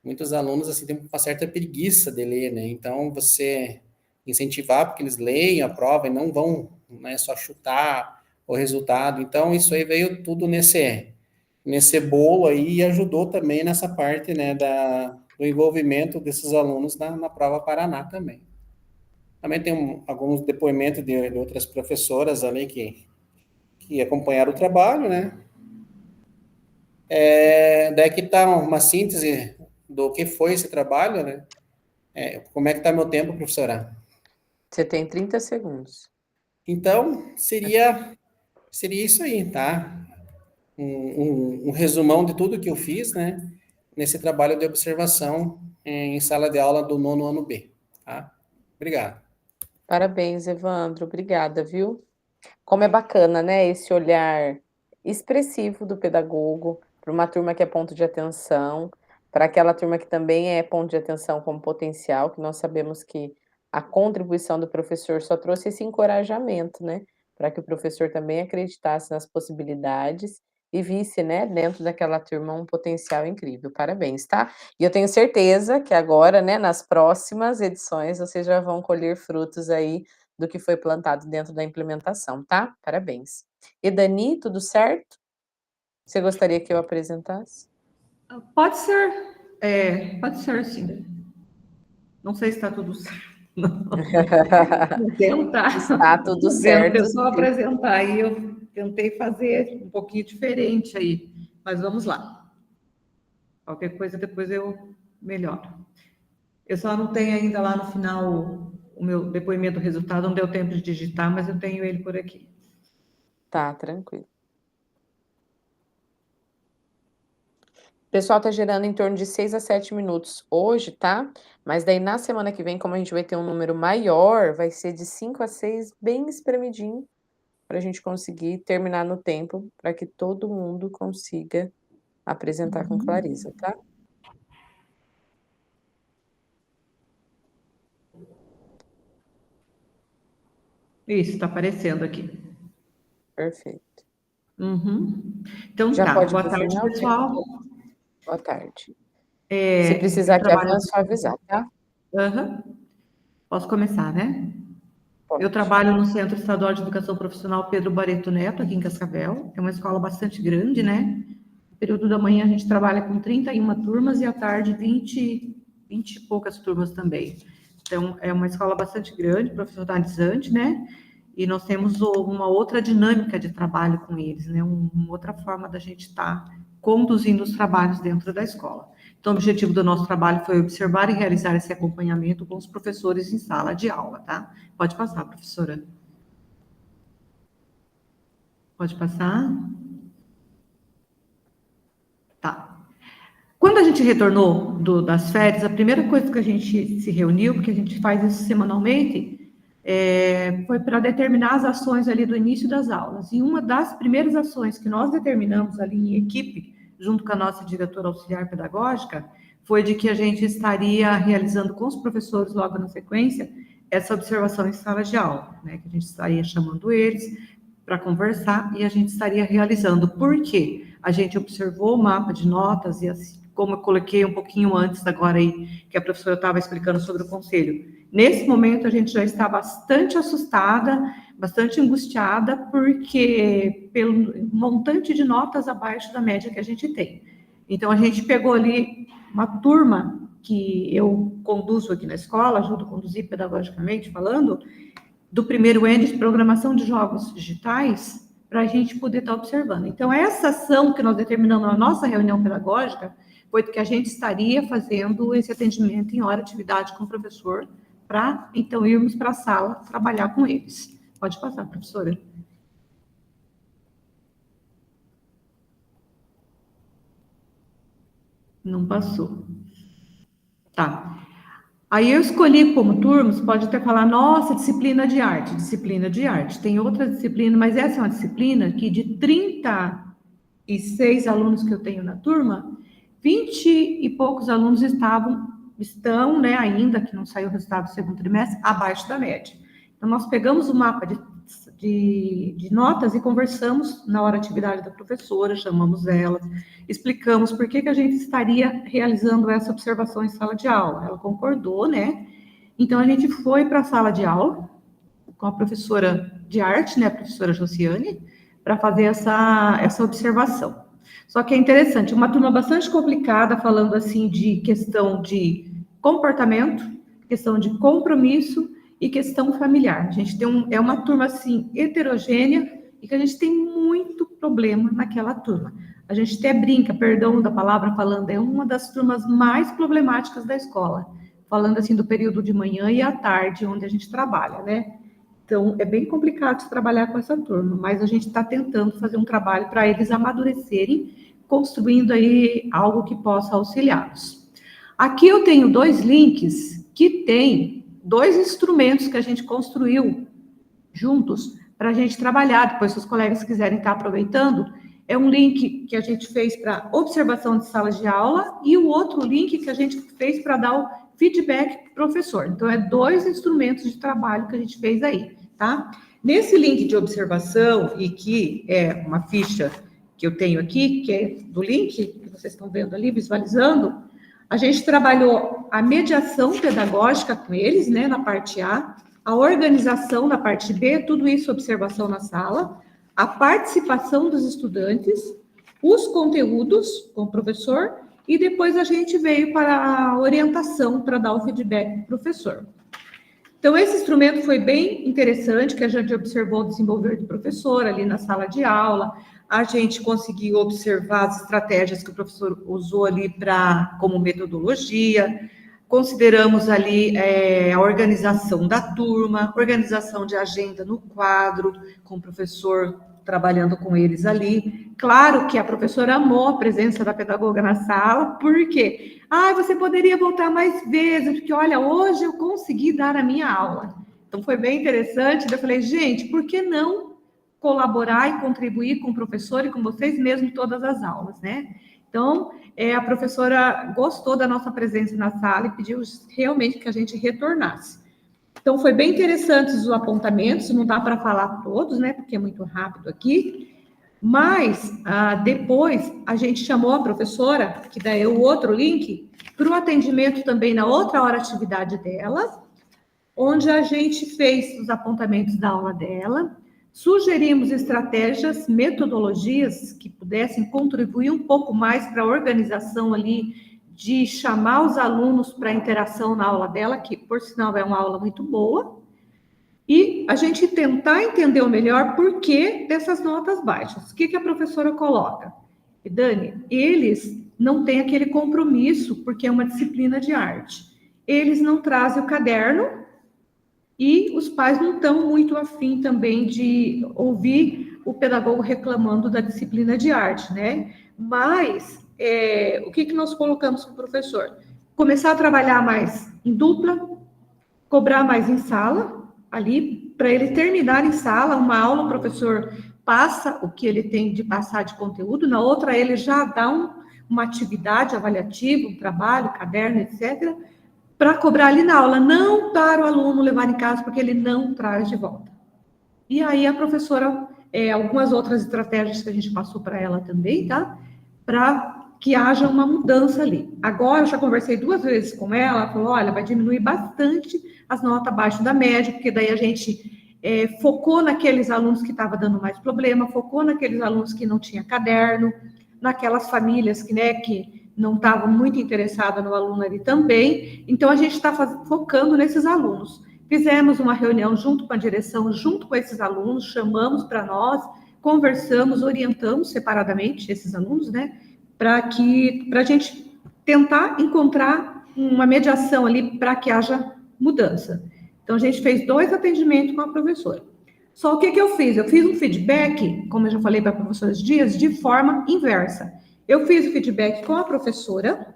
Muitos alunos assim têm uma certa preguiça de ler, né? Então você incentivar para que eles leiam a prova e não vão, né, só chutar o resultado. Então isso aí veio tudo nesse bolo aí e ajudou também nessa parte, né, do envolvimento desses alunos na Prova Paraná também. Também tem alguns depoimentos de outras professoras ali que acompanharam o trabalho, né? Daí que está uma síntese do que foi esse trabalho, né? Como é que está meu tempo, professora? Você tem 30 segundos. Então, seria isso aí, tá? Um resumão de tudo que eu fiz, né? Nesse trabalho de observação em sala de aula do 9º ano B, tá? Obrigado. Parabéns, Evandro. Obrigada, viu? Como é bacana, né? Esse olhar expressivo do pedagogo para uma turma que é ponto de atenção, para aquela turma que também é ponto de atenção como potencial, que nós sabemos que a contribuição do professor só trouxe esse encorajamento, né, para que o professor também acreditasse nas possibilidades e visse, né, dentro daquela turma um potencial incrível. Parabéns, tá? E eu tenho certeza que agora, né, nas próximas edições, vocês já vão colher frutos aí do que foi plantado dentro da implementação, tá? Parabéns. E Dani, tudo certo? Você gostaria que eu apresentasse? Pode ser sim. Não sei se está tudo certo. Vou tentar. Está tudo certo. Eu só apresentar aí, eu tentei fazer um pouquinho diferente aí, mas vamos lá. Qualquer coisa depois eu melhoro. Eu só não tenho ainda lá no final o meu depoimento, o resultado, não deu tempo de digitar, mas eu tenho ele por aqui. Tá, tranquilo. O pessoal tá gerando em torno de 6 a 7 minutos hoje, tá? Mas daí na semana que vem, como a gente vai ter um número maior, vai ser de 5 a 6, bem espremidinho, para a gente conseguir terminar no tempo, para que todo mundo consiga apresentar com clareza, tá? Isso, está aparecendo aqui. Perfeito. Então Já tá, pode ir boa pro tarde, final? pessoal. Boa tarde. Se precisar eu que trabalho- avance, só avisar, tá? Posso começar, né? Pode. Eu trabalho no Centro Estadual de Educação Profissional Pedro Barreto Neto, aqui em Cascavel. É uma escola bastante grande, né? No período da manhã a gente trabalha com 31 turmas e à tarde 20 e poucas turmas também. Então, é uma escola bastante grande, profissionalizante, né? E nós temos uma outra dinâmica de trabalho com eles, né? Uma outra forma da gente estar conduzindo os trabalhos dentro da escola. Então, o objetivo do nosso trabalho foi observar e realizar esse acompanhamento com os professores em sala de aula, tá? Pode passar, professora. Pode passar? Tá. Quando a gente retornou das férias, a primeira coisa que a gente se reuniu, porque a gente faz isso semanalmente, foi para determinar as ações ali do início das aulas. E uma das primeiras ações que nós determinamos ali em equipe, junto com a nossa diretora auxiliar pedagógica, foi de que a gente estaria realizando com os professores, logo na sequência, essa observação em sala de aula, né? Que a gente estaria chamando eles para conversar e a gente estaria realizando. Por quê? A gente observou o mapa de notas e, assim, como eu coloquei um pouquinho antes agora aí, que a professora estava explicando sobre o conselho. Nesse momento, a gente já está bastante assustada, bastante angustiada, porque pelo montante de notas abaixo da média que a gente tem. Então, a gente pegou ali uma turma que eu conduzo aqui na escola, ajudo a conduzir pedagogicamente falando, do primeiro N de programação de jogos digitais, para a gente poder estar observando. Então, essa ação que nós determinamos na nossa reunião pedagógica foi que a gente estaria fazendo esse atendimento em hora de atividade com o professor, para, então, irmos para a sala trabalhar com eles. Pode passar, professora. Não passou. Tá. Aí eu escolhi como turmas, pode até falar, nossa, disciplina de arte. Tem outra disciplina, mas essa é uma disciplina que de 36 alunos que eu tenho na turma, 20 e poucos alunos estão, né, ainda, que não saiu o resultado do segundo trimestre, abaixo da média. Então, nós pegamos o mapa de notas e conversamos na hora da atividade da professora, chamamos ela, explicamos por que a gente estaria realizando essa observação em sala de aula. Ela concordou, né? Então, a gente foi para a sala de aula com a professora de arte, né, a professora Josiane, para fazer essa observação. Só que é interessante, uma turma bastante complicada, falando assim de questão de comportamento, questão de compromisso e questão familiar. A gente é uma turma, assim, heterogênea e que a gente tem muito problema naquela turma. A gente até brinca, perdão da palavra falando, é uma das turmas mais problemáticas da escola, falando assim do período de manhã e à tarde, onde a gente trabalha, né? Então, é bem complicado de trabalhar com essa turma, mas a gente está tentando fazer um trabalho para eles amadurecerem, construindo aí algo que possa auxiliá-los. Aqui eu tenho 2 links que tem 2 instrumentos que a gente construiu juntos para a gente trabalhar, depois se os colegas quiserem estar aproveitando, é um link que a gente fez para observação de salas de aula e o outro link que a gente fez para dar o feedback professor. Então, é 2 instrumentos de trabalho que a gente fez aí, tá? Nesse link de observação, e que é uma ficha que eu tenho aqui, que é do link, que vocês estão vendo ali, visualizando, a gente trabalhou a mediação pedagógica com eles, né, na parte A organização na parte B, tudo isso observação na sala, a participação dos estudantes, os conteúdos com o professor, e depois a gente veio para a orientação, para dar o feedback para o professor. Então, esse instrumento foi bem interessante, que a gente observou o desenvolver do professor ali na sala de aula, a gente conseguiu observar as estratégias que o professor usou ali como metodologia, consideramos ali a organização da turma, organização de agenda no quadro, com o professor trabalhando com eles ali. Claro que a professora amou a presença da pedagoga na sala, por quê? Você poderia voltar mais vezes, porque, olha, hoje eu consegui dar a minha aula. Então, foi bem interessante. Eu falei, gente, por que não colaborar e contribuir com o professor e com vocês mesmo todas as aulas, né? Então, a professora gostou da nossa presença na sala e pediu realmente que a gente retornasse. Então, foi bem interessante os apontamentos, não dá para falar todos, né, porque é muito rápido aqui, mas depois a gente chamou a professora, que daí é o outro link, para o atendimento também na outra hora atividade dela, onde a gente fez os apontamentos da aula dela, sugerimos estratégias, metodologias que pudessem contribuir um pouco mais para a organização ali, de chamar os alunos para a interação na aula dela, que, por sinal, é uma aula muito boa, e a gente tentar entender o melhor porquê dessas notas baixas. O que a professora coloca? E, Dani, eles não têm aquele compromisso, porque é uma disciplina de arte. Eles não trazem o caderno, e os pais não estão muito afim também de ouvir o pedagogo reclamando da disciplina de arte, né? Mas, o que nós colocamos para o professor? Começar a trabalhar mais em dupla, cobrar mais em sala, ali, para ele terminar em sala, uma aula, o professor passa o que ele tem de passar de conteúdo, na outra ele já dá uma atividade avaliativa, um trabalho, caderno, etc., para cobrar ali na aula, não para o aluno levar em casa, porque ele não traz de volta. E aí a professora, algumas outras estratégias que a gente passou para ela também, tá? Para que haja uma mudança ali. Agora, eu já conversei 2 vezes com ela, ela falou, olha, vai diminuir bastante as notas abaixo da média, porque daí a gente focou naqueles alunos que estavam dando mais problema, focou naqueles alunos que não tinham caderno, naquelas famílias que não estavam muito interessadas no aluno ali também. Então, a gente está focando nesses alunos. Fizemos uma reunião junto com a direção, junto com esses alunos, chamamos para nós, conversamos, orientamos separadamente esses alunos, né? Para a gente tentar encontrar uma mediação ali para que haja mudança. Então, a gente fez 2 atendimentos com a professora. Só o que eu fiz? Eu fiz um feedback, como eu já falei para a professora Dias, de forma inversa. Eu fiz o feedback com a professora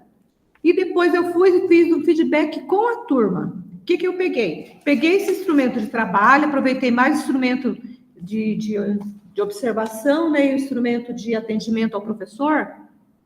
e depois eu fui e fiz um feedback com a turma. O que eu peguei? Peguei esse instrumento de trabalho, aproveitei mais instrumento de observação, né, e o instrumento de atendimento ao professor,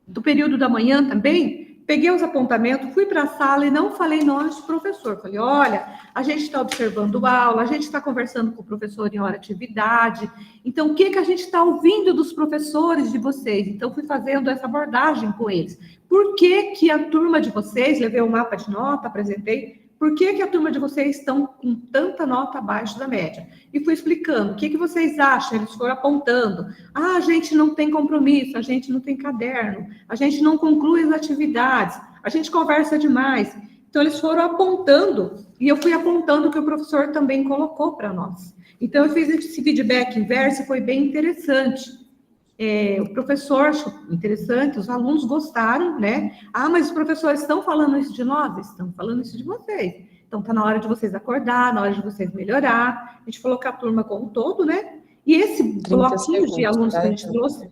do período da manhã também, peguei os apontamentos, fui para a sala e não falei nome de professor. Falei, olha, a gente está observando a aula, a gente está conversando com o professor em hora de atividade, então o que a gente está ouvindo dos professores de vocês? Então, fui fazendo essa abordagem com eles. Por que a turma de vocês, levei um mapa de nota, apresentei, por que a turma de vocês estão com tanta nota abaixo da média? E fui explicando, o que vocês acham? Eles foram apontando. A gente não tem compromisso, a gente não tem caderno, a gente não conclui as atividades, a gente conversa demais. Então, eles foram apontando, e eu fui apontando o que o professor também colocou para nós. Então, eu fiz esse feedback inverso e foi bem interessante. O professor achou interessante, os alunos gostaram, né? Mas os professores estão falando isso de nós? Estão falando isso de vocês. Então, está na hora de vocês acordar, na hora de vocês melhorar. A gente falou com a turma como um todo, né? E esse bloquinho de alunos que a gente trouxe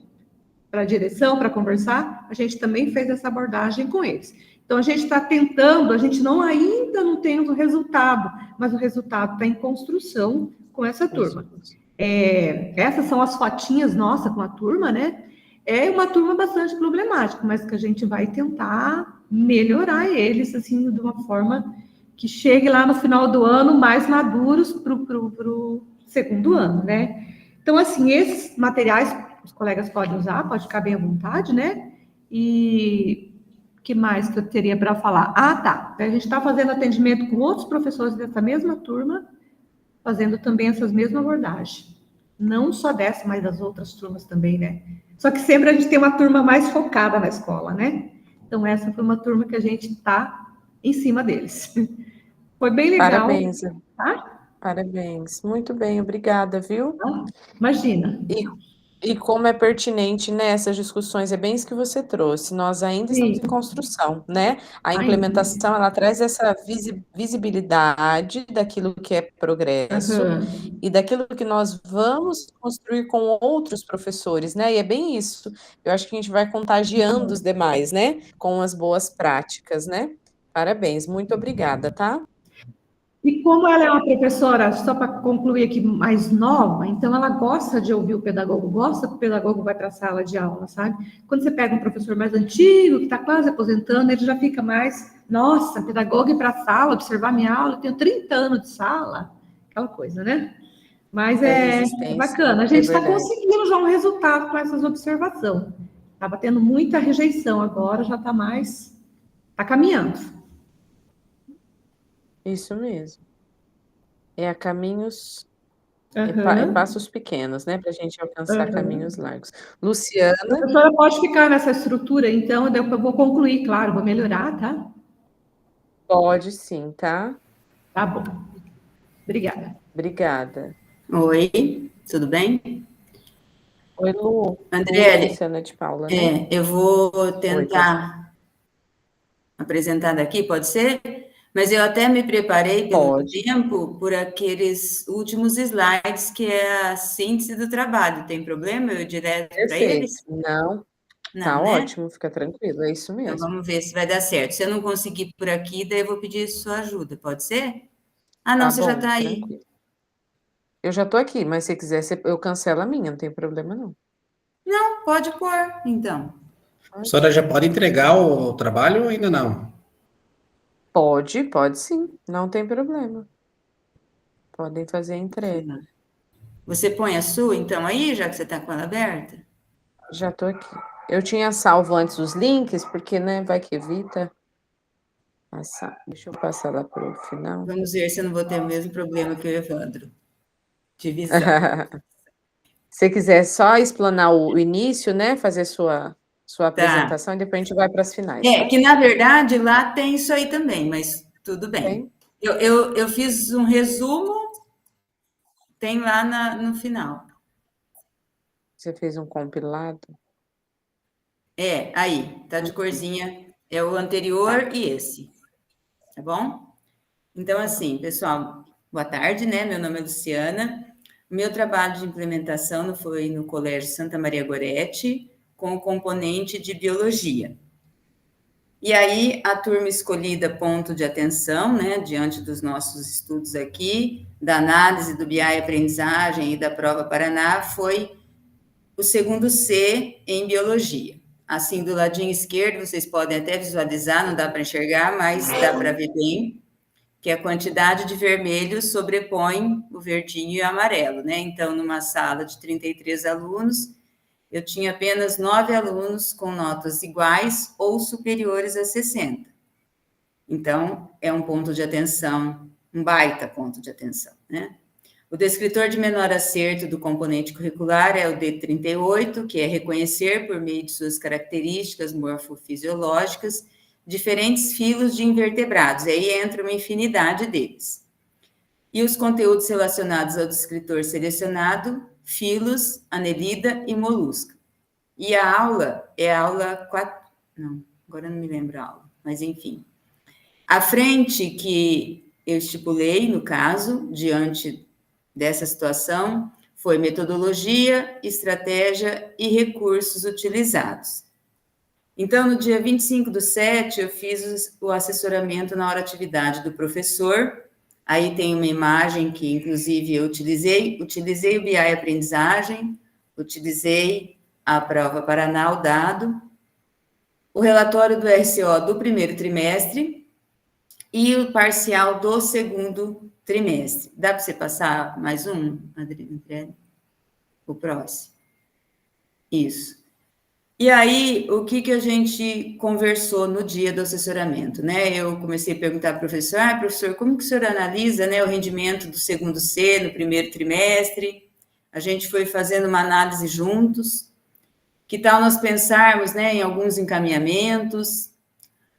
para a direção, para conversar, a gente também fez essa abordagem com eles. Então, a gente está tentando, a gente ainda não tem o resultado, mas o resultado está em construção com essa turma. Essas são as fotinhas nossas com a turma, né? É uma turma bastante problemática, mas que a gente vai tentar melhorar eles, assim, de uma forma que chegue lá no final do ano mais maduros para o segundo ano, né? Então, assim, esses materiais os colegas podem usar, pode ficar bem à vontade, né? E que mais que eu teria para falar? Ah, tá. A gente está fazendo atendimento com outros professores dessa mesma turma, fazendo também essas mesmas abordagens. Não só dessa, mas das outras turmas também, né? Só que sempre a gente tem uma turma mais focada na escola, né? Então, essa foi uma turma que a gente está em cima deles. Foi bem legal. Parabéns. Tá? Parabéns. Muito bem, obrigada, viu? Imagina. E como é pertinente nessas discussões, é bem isso que você trouxe. Nós ainda estamos em construção, né? A implementação, ela traz essa visibilidade daquilo que é progresso e daquilo que nós vamos construir com outros professores, né? E é bem isso. Eu acho que a gente vai contagiando os demais, né? Com as boas práticas, né? Parabéns, muito obrigada, tá? E como ela é uma professora, só para concluir aqui, mais nova, então ela gosta de ouvir o pedagogo, gosta que o pedagogo vai para a sala de aula, sabe? Quando você pega um professor mais antigo, que está quase aposentando, ele já fica mais, nossa, pedagogo ir para a sala, observar minha aula, eu tenho 30 anos de sala, aquela coisa, né? Mas é bacana, a gente está conseguindo já um resultado com essas observações. Estava tendo muita rejeição, agora já está mais, está caminhando. Isso mesmo. É a caminhos, é passos pequenos, né? Para a gente alcançar caminhos largos. Luciana. A professora pode ficar nessa estrutura, então, eu vou concluir, claro, vou melhorar, tá? Pode sim, tá? Tá bom. Obrigada. Obrigada. Oi, tudo bem? Oi, Lu. Andriele, Luciana de Paula, né? eu vou tentar apresentar daqui, pode ser? Mas eu até me preparei pelo tempo por aqueles últimos slides, que é a síntese do trabalho. Tem problema eu ir direto para eles? Não, tá ótimo, fica tranquilo, é isso mesmo. Então, vamos ver se vai dar certo. Se eu não conseguir por aqui, daí eu vou pedir sua ajuda, pode ser? Ah, não, você já está aí. Tranquilo. Eu já estou aqui, mas se quiser, eu cancelo a minha, não tem problema não. Não, pode pôr, então. A professora já pode entregar o trabalho ou ainda não? Pode sim, não tem problema. Podem fazer a entrega. Você põe a sua, então, aí, já que você está com ela aberta? Já estou aqui. Eu tinha salvo antes os links, porque, né, vai que evita. Deixa eu passar lá para o final. Vamos ver se eu não vou ter o mesmo problema que o Evandro. Divisão. Se você quiser só explanar o início, né, fazer sua apresentação, e depois a gente vai para as finais. Que, na verdade, lá tem isso aí também, mas tudo bem. Eu fiz um resumo, tem lá no final. Você fez um compilado? Aí, tá de corzinha. É o anterior e esse. Tá bom? Então, assim, pessoal, boa tarde, né? Meu nome é Luciana. O meu trabalho de implementação foi no Colégio Santa Maria Goretti, com o componente de biologia. E aí, a turma escolhida ponto de atenção, né, diante dos nossos estudos aqui, da análise do BI aprendizagem e da prova Paraná, foi o segundo C em biologia. Assim, do ladinho esquerdo, vocês podem até visualizar, não dá para enxergar, mas dá para ver bem, que a quantidade de vermelho sobrepõe o verdinho e o amarelo, né? Então, numa sala de 33 alunos, eu tinha apenas 9 alunos com notas iguais ou superiores a 60. Então, é um ponto de atenção, um baita ponto de atenção, né? O descritor de menor acerto do componente curricular é o D38, que é reconhecer, por meio de suas características morfofisiológicas, diferentes filos de invertebrados. Aí entra uma infinidade deles. E os conteúdos relacionados ao descritor selecionado, filos, anelida e molusca. E a aula é a aula 4... Não, agora não me lembro a aula, mas enfim. A frente que eu estipulei, no caso, diante dessa situação, foi metodologia, estratégia e recursos utilizados. Então, no dia 25/7, eu fiz o assessoramento na hora atividade do professor. Aí tem uma imagem que, inclusive, eu utilizei o BI aprendizagem, utilizei a prova Paraná, o dado, o relatório do RCO do primeiro trimestre e o parcial do segundo trimestre. Dá para você passar mais um, Adriane? O próximo. Isso. E aí, o que a gente conversou no dia do assessoramento, né? Eu comecei a perguntar para o professor, professor, como que o senhor analisa, né, o rendimento do segundo C no primeiro trimestre? A gente foi fazendo uma análise juntos. Que tal nós pensarmos, né, em alguns encaminhamentos?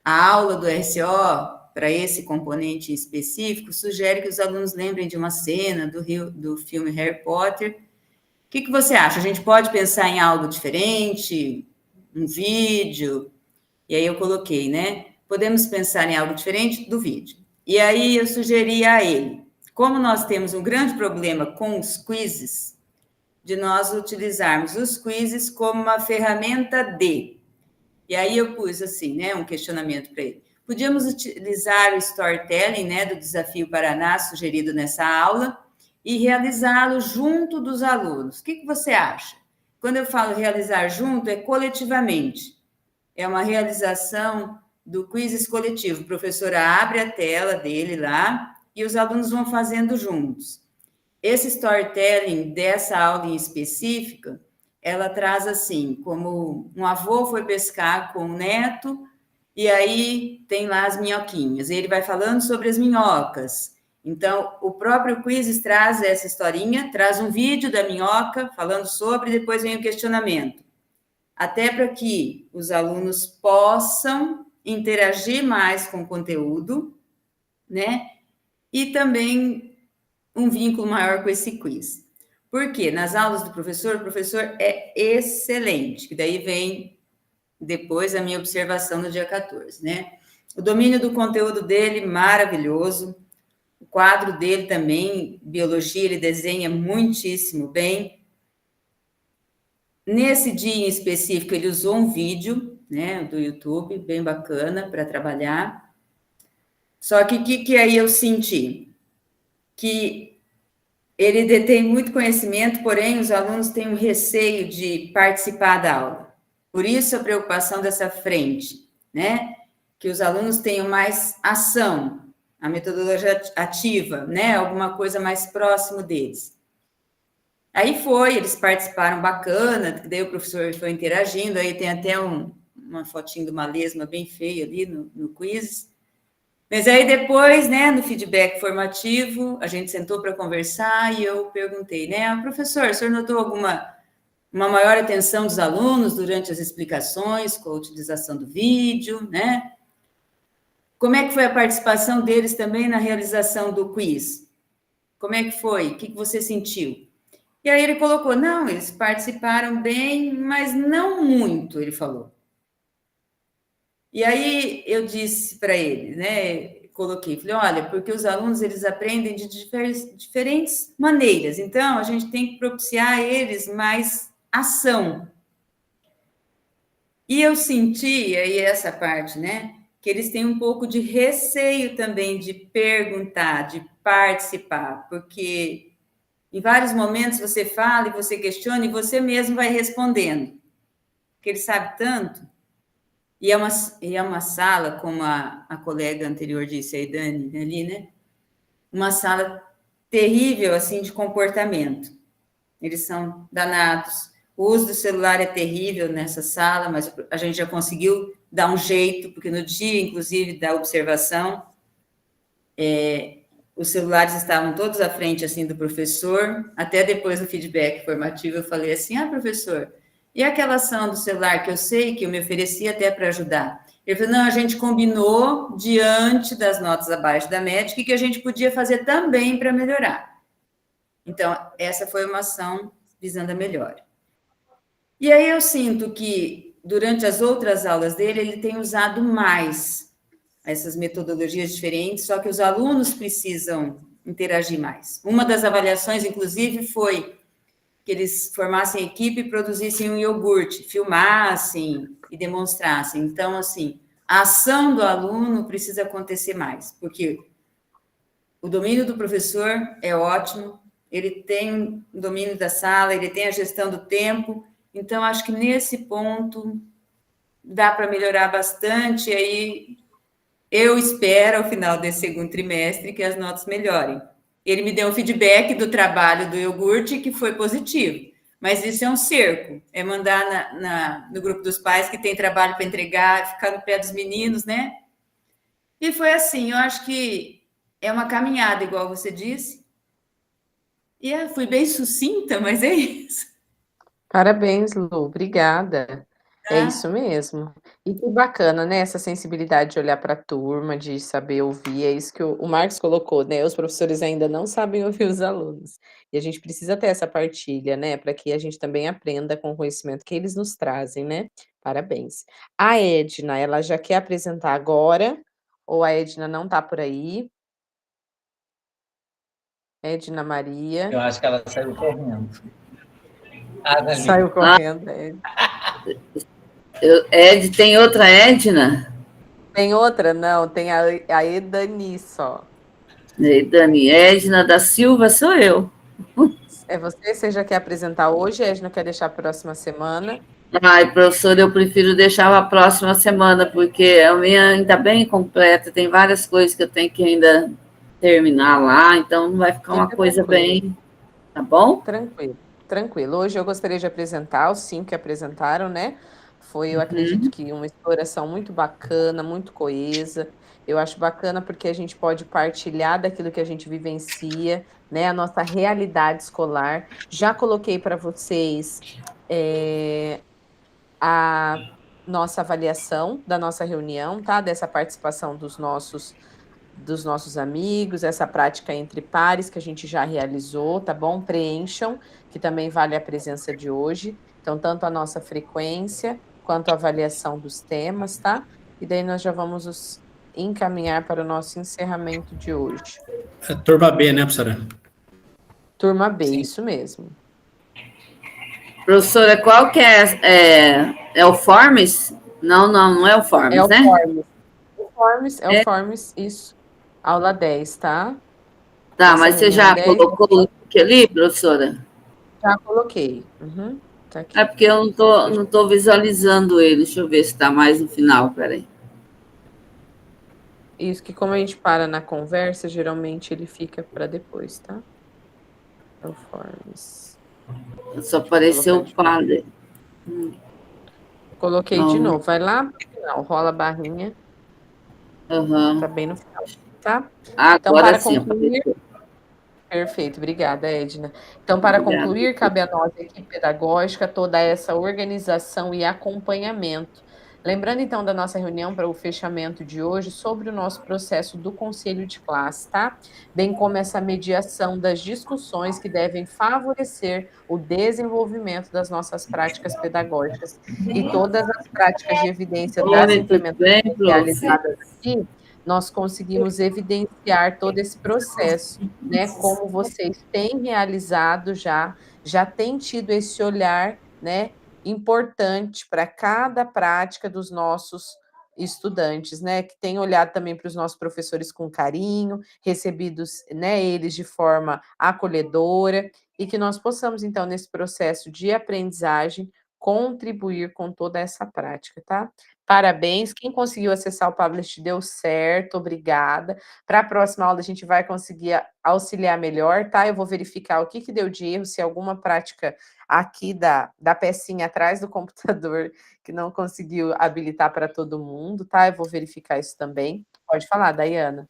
A aula do RCO, para esse componente específico, sugere que os alunos lembrem de uma cena do filme Harry Potter. O que você acha? A gente pode pensar em algo diferente? Um vídeo? E aí eu coloquei, né? Podemos pensar em algo diferente do vídeo. E aí eu sugeri a ele, como nós temos um grande problema com os quizzes, de nós utilizarmos os quizzes como uma ferramenta de... E aí eu pus assim, né, um questionamento para ele. Podíamos utilizar o storytelling, né, do Desafio Paraná, sugerido nessa aula, e realizá-lo junto dos alunos. O que você acha? Quando eu falo realizar junto, é coletivamente. É uma realização do quizzes coletivo. O professor abre a tela dele lá e os alunos vão fazendo juntos. Esse storytelling dessa aula em específica, ela traz assim, como um avô foi pescar com o neto, e aí tem lá as minhoquinhas. Ele vai falando sobre as minhocas. Então, o próprio quiz traz essa historinha, traz um vídeo da minhoca falando sobre, e depois vem o questionamento. Até para que os alunos possam interagir mais com o conteúdo, né? E também um vínculo maior com esse quiz. Por quê? Nas aulas do professor, o professor é excelente, que daí vem depois a minha observação no dia 14, né? O domínio do conteúdo dele, maravilhoso. O quadro dele também, biologia, ele desenha muitíssimo bem. Nesse dia em específico, ele usou um vídeo, né, do YouTube, bem bacana para trabalhar. Só que o que aí eu senti? Que ele detém muito conhecimento, porém os alunos têm um receio de participar da aula. Por isso a preocupação dessa frente, né? Que os alunos tenham mais ação, a metodologia ativa, né? Alguma coisa mais próximo deles. Aí eles participaram bacana, daí o professor foi interagindo, aí tem até uma fotinho de uma lesma bem feia ali no quiz. Mas aí depois, né, no feedback formativo, a gente sentou para conversar e eu perguntei, né, professor, o senhor notou uma maior atenção dos alunos durante as explicações, com a utilização do vídeo, né? Como é que foi a participação deles também na realização do quiz? Como é que foi? O que você sentiu? E aí ele colocou, não, eles participaram bem, mas não muito, ele falou. E aí eu disse para ele, né, coloquei, falei, olha, porque os alunos, eles aprendem de diferentes maneiras, então a gente tem que propiciar a eles mais ação. E eu senti, aí essa parte, né, que eles têm um pouco de receio também de perguntar, de participar, porque em vários momentos você fala e você questiona e você mesmo vai respondendo, porque ele sabe tanto. E é uma sala, como a colega anterior disse, a Dani, ali, né? Uma sala terrível, assim, de comportamento. Eles são danados. O uso do celular é terrível nessa sala, mas a gente já conseguiu dar um jeito, porque no dia, inclusive, da observação, os celulares estavam todos à frente, assim, do professor. Até depois do feedback formativo, eu falei assim, professor, e aquela ação do celular que eu sei que eu me ofereci até para ajudar? Ele falou, não, a gente combinou diante das notas abaixo da média que a gente podia fazer também para melhorar. Então, essa foi uma ação visando a melhora. E aí eu sinto que, durante as outras aulas dele, ele tem usado mais essas metodologias diferentes, só que os alunos precisam interagir mais. Uma das avaliações, inclusive, foi que eles formassem equipe e produzissem um iogurte, filmassem e demonstrassem. Então, assim, a ação do aluno precisa acontecer mais, porque o domínio do professor é ótimo, ele tem o domínio da sala, ele tem a gestão do tempo, então, acho que nesse ponto dá para melhorar bastante, aí eu espero, ao final desse segundo trimestre, que as notas melhorem. Ele me deu um feedback do trabalho do iogurte que foi positivo, mas isso é um cerco, é mandar no grupo dos pais que tem trabalho para entregar, ficar no pé dos meninos, né? E foi assim, eu acho que é uma caminhada, igual você disse, e fui bem sucinta, mas é isso. Parabéns, Lu, obrigada. É Tá? isso mesmo. E que bacana, né, essa sensibilidade de olhar para a turma, de saber ouvir, é isso que o Marcos colocou, né, os professores ainda não sabem ouvir os alunos. E a gente precisa ter essa partilha, né, para que a gente também aprenda com o conhecimento que eles nos trazem, né. Parabéns. A Edna, ela já quer apresentar agora, ou a Edna não está por aí? Edna Maria. Eu acho que ela saiu correndo. Ah, Saiu correndo, Edna. Tem outra Edna? Tem outra? Não, tem a Edani só. Dani, Edna da Silva sou eu. É você? Você já quer apresentar hoje? A Edna quer deixar a próxima semana? Ai, professor, eu prefiro deixar para a próxima semana, porque a minha ainda bem completa, tem várias coisas que eu tenho que ainda terminar lá, então vai ficar uma coisa bem, tá bom? Tranquilo, tranquilo. Hoje eu gostaria de apresentar os 5 que apresentaram, né? Foi, eu acredito que uma exploração muito bacana, muito coesa. Eu acho bacana porque a gente pode partilhar daquilo que a gente vivencia, né? A nossa realidade escolar. Já coloquei para vocês a nossa avaliação da nossa reunião, tá? Dessa participação dos nossos amigos, essa prática entre pares que a gente já realizou, tá bom? Preencham, que também vale a presença de hoje. Então, tanto a nossa frequência quanto a avaliação dos temas, tá? E daí nós já vamos os encaminhar para o nosso encerramento de hoje. É turma B, né, professora? Turma B, isso mesmo. Professora, qual que é o Forms? Não é o Forms, É o né? Forms. É o Forms, isso. Aula 10, tá? Tá, Nossa mas você já 10, colocou o link ali, professora? Já coloquei. Tá aqui. É porque eu não tô visualizando ele. Deixa eu ver se está mais no final, peraí. Isso, que como a gente para na conversa, geralmente ele fica para depois, tá? É o Forms. Só apareceu o padre. Coloquei de novo. Vai lá no final, rola a barrinha. Tá bem no final, tá? Então, Agora para sim, concluir... Perfeito, obrigada, Edna. Então, para concluir, cabe a nós, a equipe pedagógica, toda essa organização e acompanhamento. Lembrando, então, da nossa reunião para o fechamento de hoje sobre o nosso processo do conselho de classe, tá? Bem como essa mediação das discussões que devem favorecer o desenvolvimento das nossas práticas pedagógicas e todas as práticas de evidência das implementações realizadas aqui, nós conseguimos evidenciar todo esse processo, né? Como vocês têm realizado já têm tido esse olhar, né? Importante para cada prática dos nossos estudantes, né? Que têm olhado também para os nossos professores com carinho, recebidos, né? Eles de forma acolhedora e que nós possamos, então, nesse processo de aprendizagem, contribuir com toda essa prática, tá? Parabéns, quem conseguiu acessar o Padlet deu certo, obrigada. Para a próxima aula a gente vai conseguir auxiliar melhor, tá? Eu vou verificar o que deu de erro, se alguma prática aqui da pecinha atrás do computador que não conseguiu habilitar para todo mundo, tá? Eu vou verificar isso também. Pode falar, Daiana.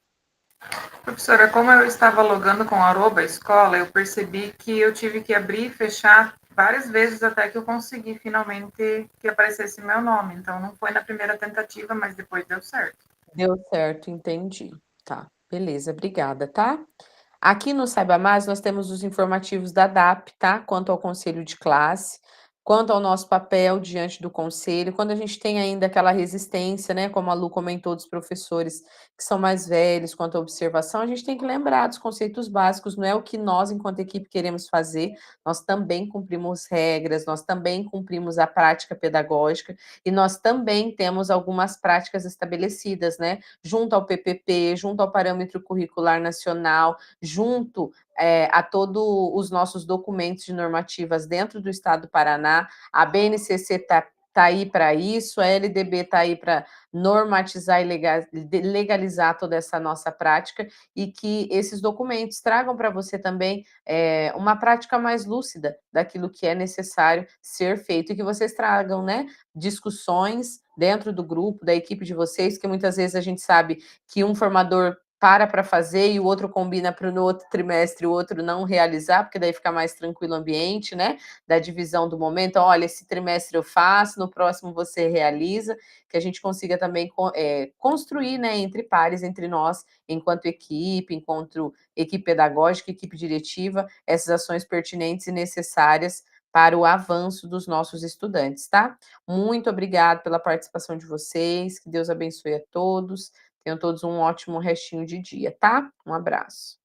Professora, como eu estava logando com a Aroba Escola, eu percebi que eu tive que abrir e fechar várias vezes até que eu consegui finalmente que aparecesse meu nome. Então, não foi na primeira tentativa, mas depois deu certo. Deu certo, entendi. Tá, beleza, obrigada, tá? Aqui no Saiba Mais, nós temos os informativos da DAP, tá? Quanto ao conselho de classe, quanto ao nosso papel diante do conselho, quando a gente tem ainda aquela resistência, né? Como a Lu comentou, dos professores que são mais velhos, quanto à observação, a gente tem que lembrar dos conceitos básicos, não é o que nós, enquanto equipe, queremos fazer, nós também cumprimos regras, nós também cumprimos a prática pedagógica e nós também temos algumas práticas estabelecidas, né? Junto ao PPP, junto ao Parâmetro Curricular Nacional, junto a todos os nossos documentos de normativas dentro do Estado do Paraná. A BNCC está está aí para isso, a LDB está aí para normatizar e legalizar toda essa nossa prática, e que esses documentos tragam para você também uma prática mais lúcida daquilo que é necessário ser feito, e que vocês tragam, né, discussões dentro do grupo, da equipe de vocês, que muitas vezes a gente sabe que um formador para fazer e o outro combina para no outro trimestre o outro não realizar, porque daí fica mais tranquilo o ambiente, né, da divisão do momento. Olha, esse trimestre eu faço, no próximo você realiza, que a gente consiga também construir, né, entre pares, entre nós, enquanto equipe pedagógica, equipe diretiva, essas ações pertinentes e necessárias para o avanço dos nossos estudantes, tá? Muito obrigada pela participação de vocês, que Deus abençoe a todos, tenham todos um ótimo restinho de dia, tá? Um abraço.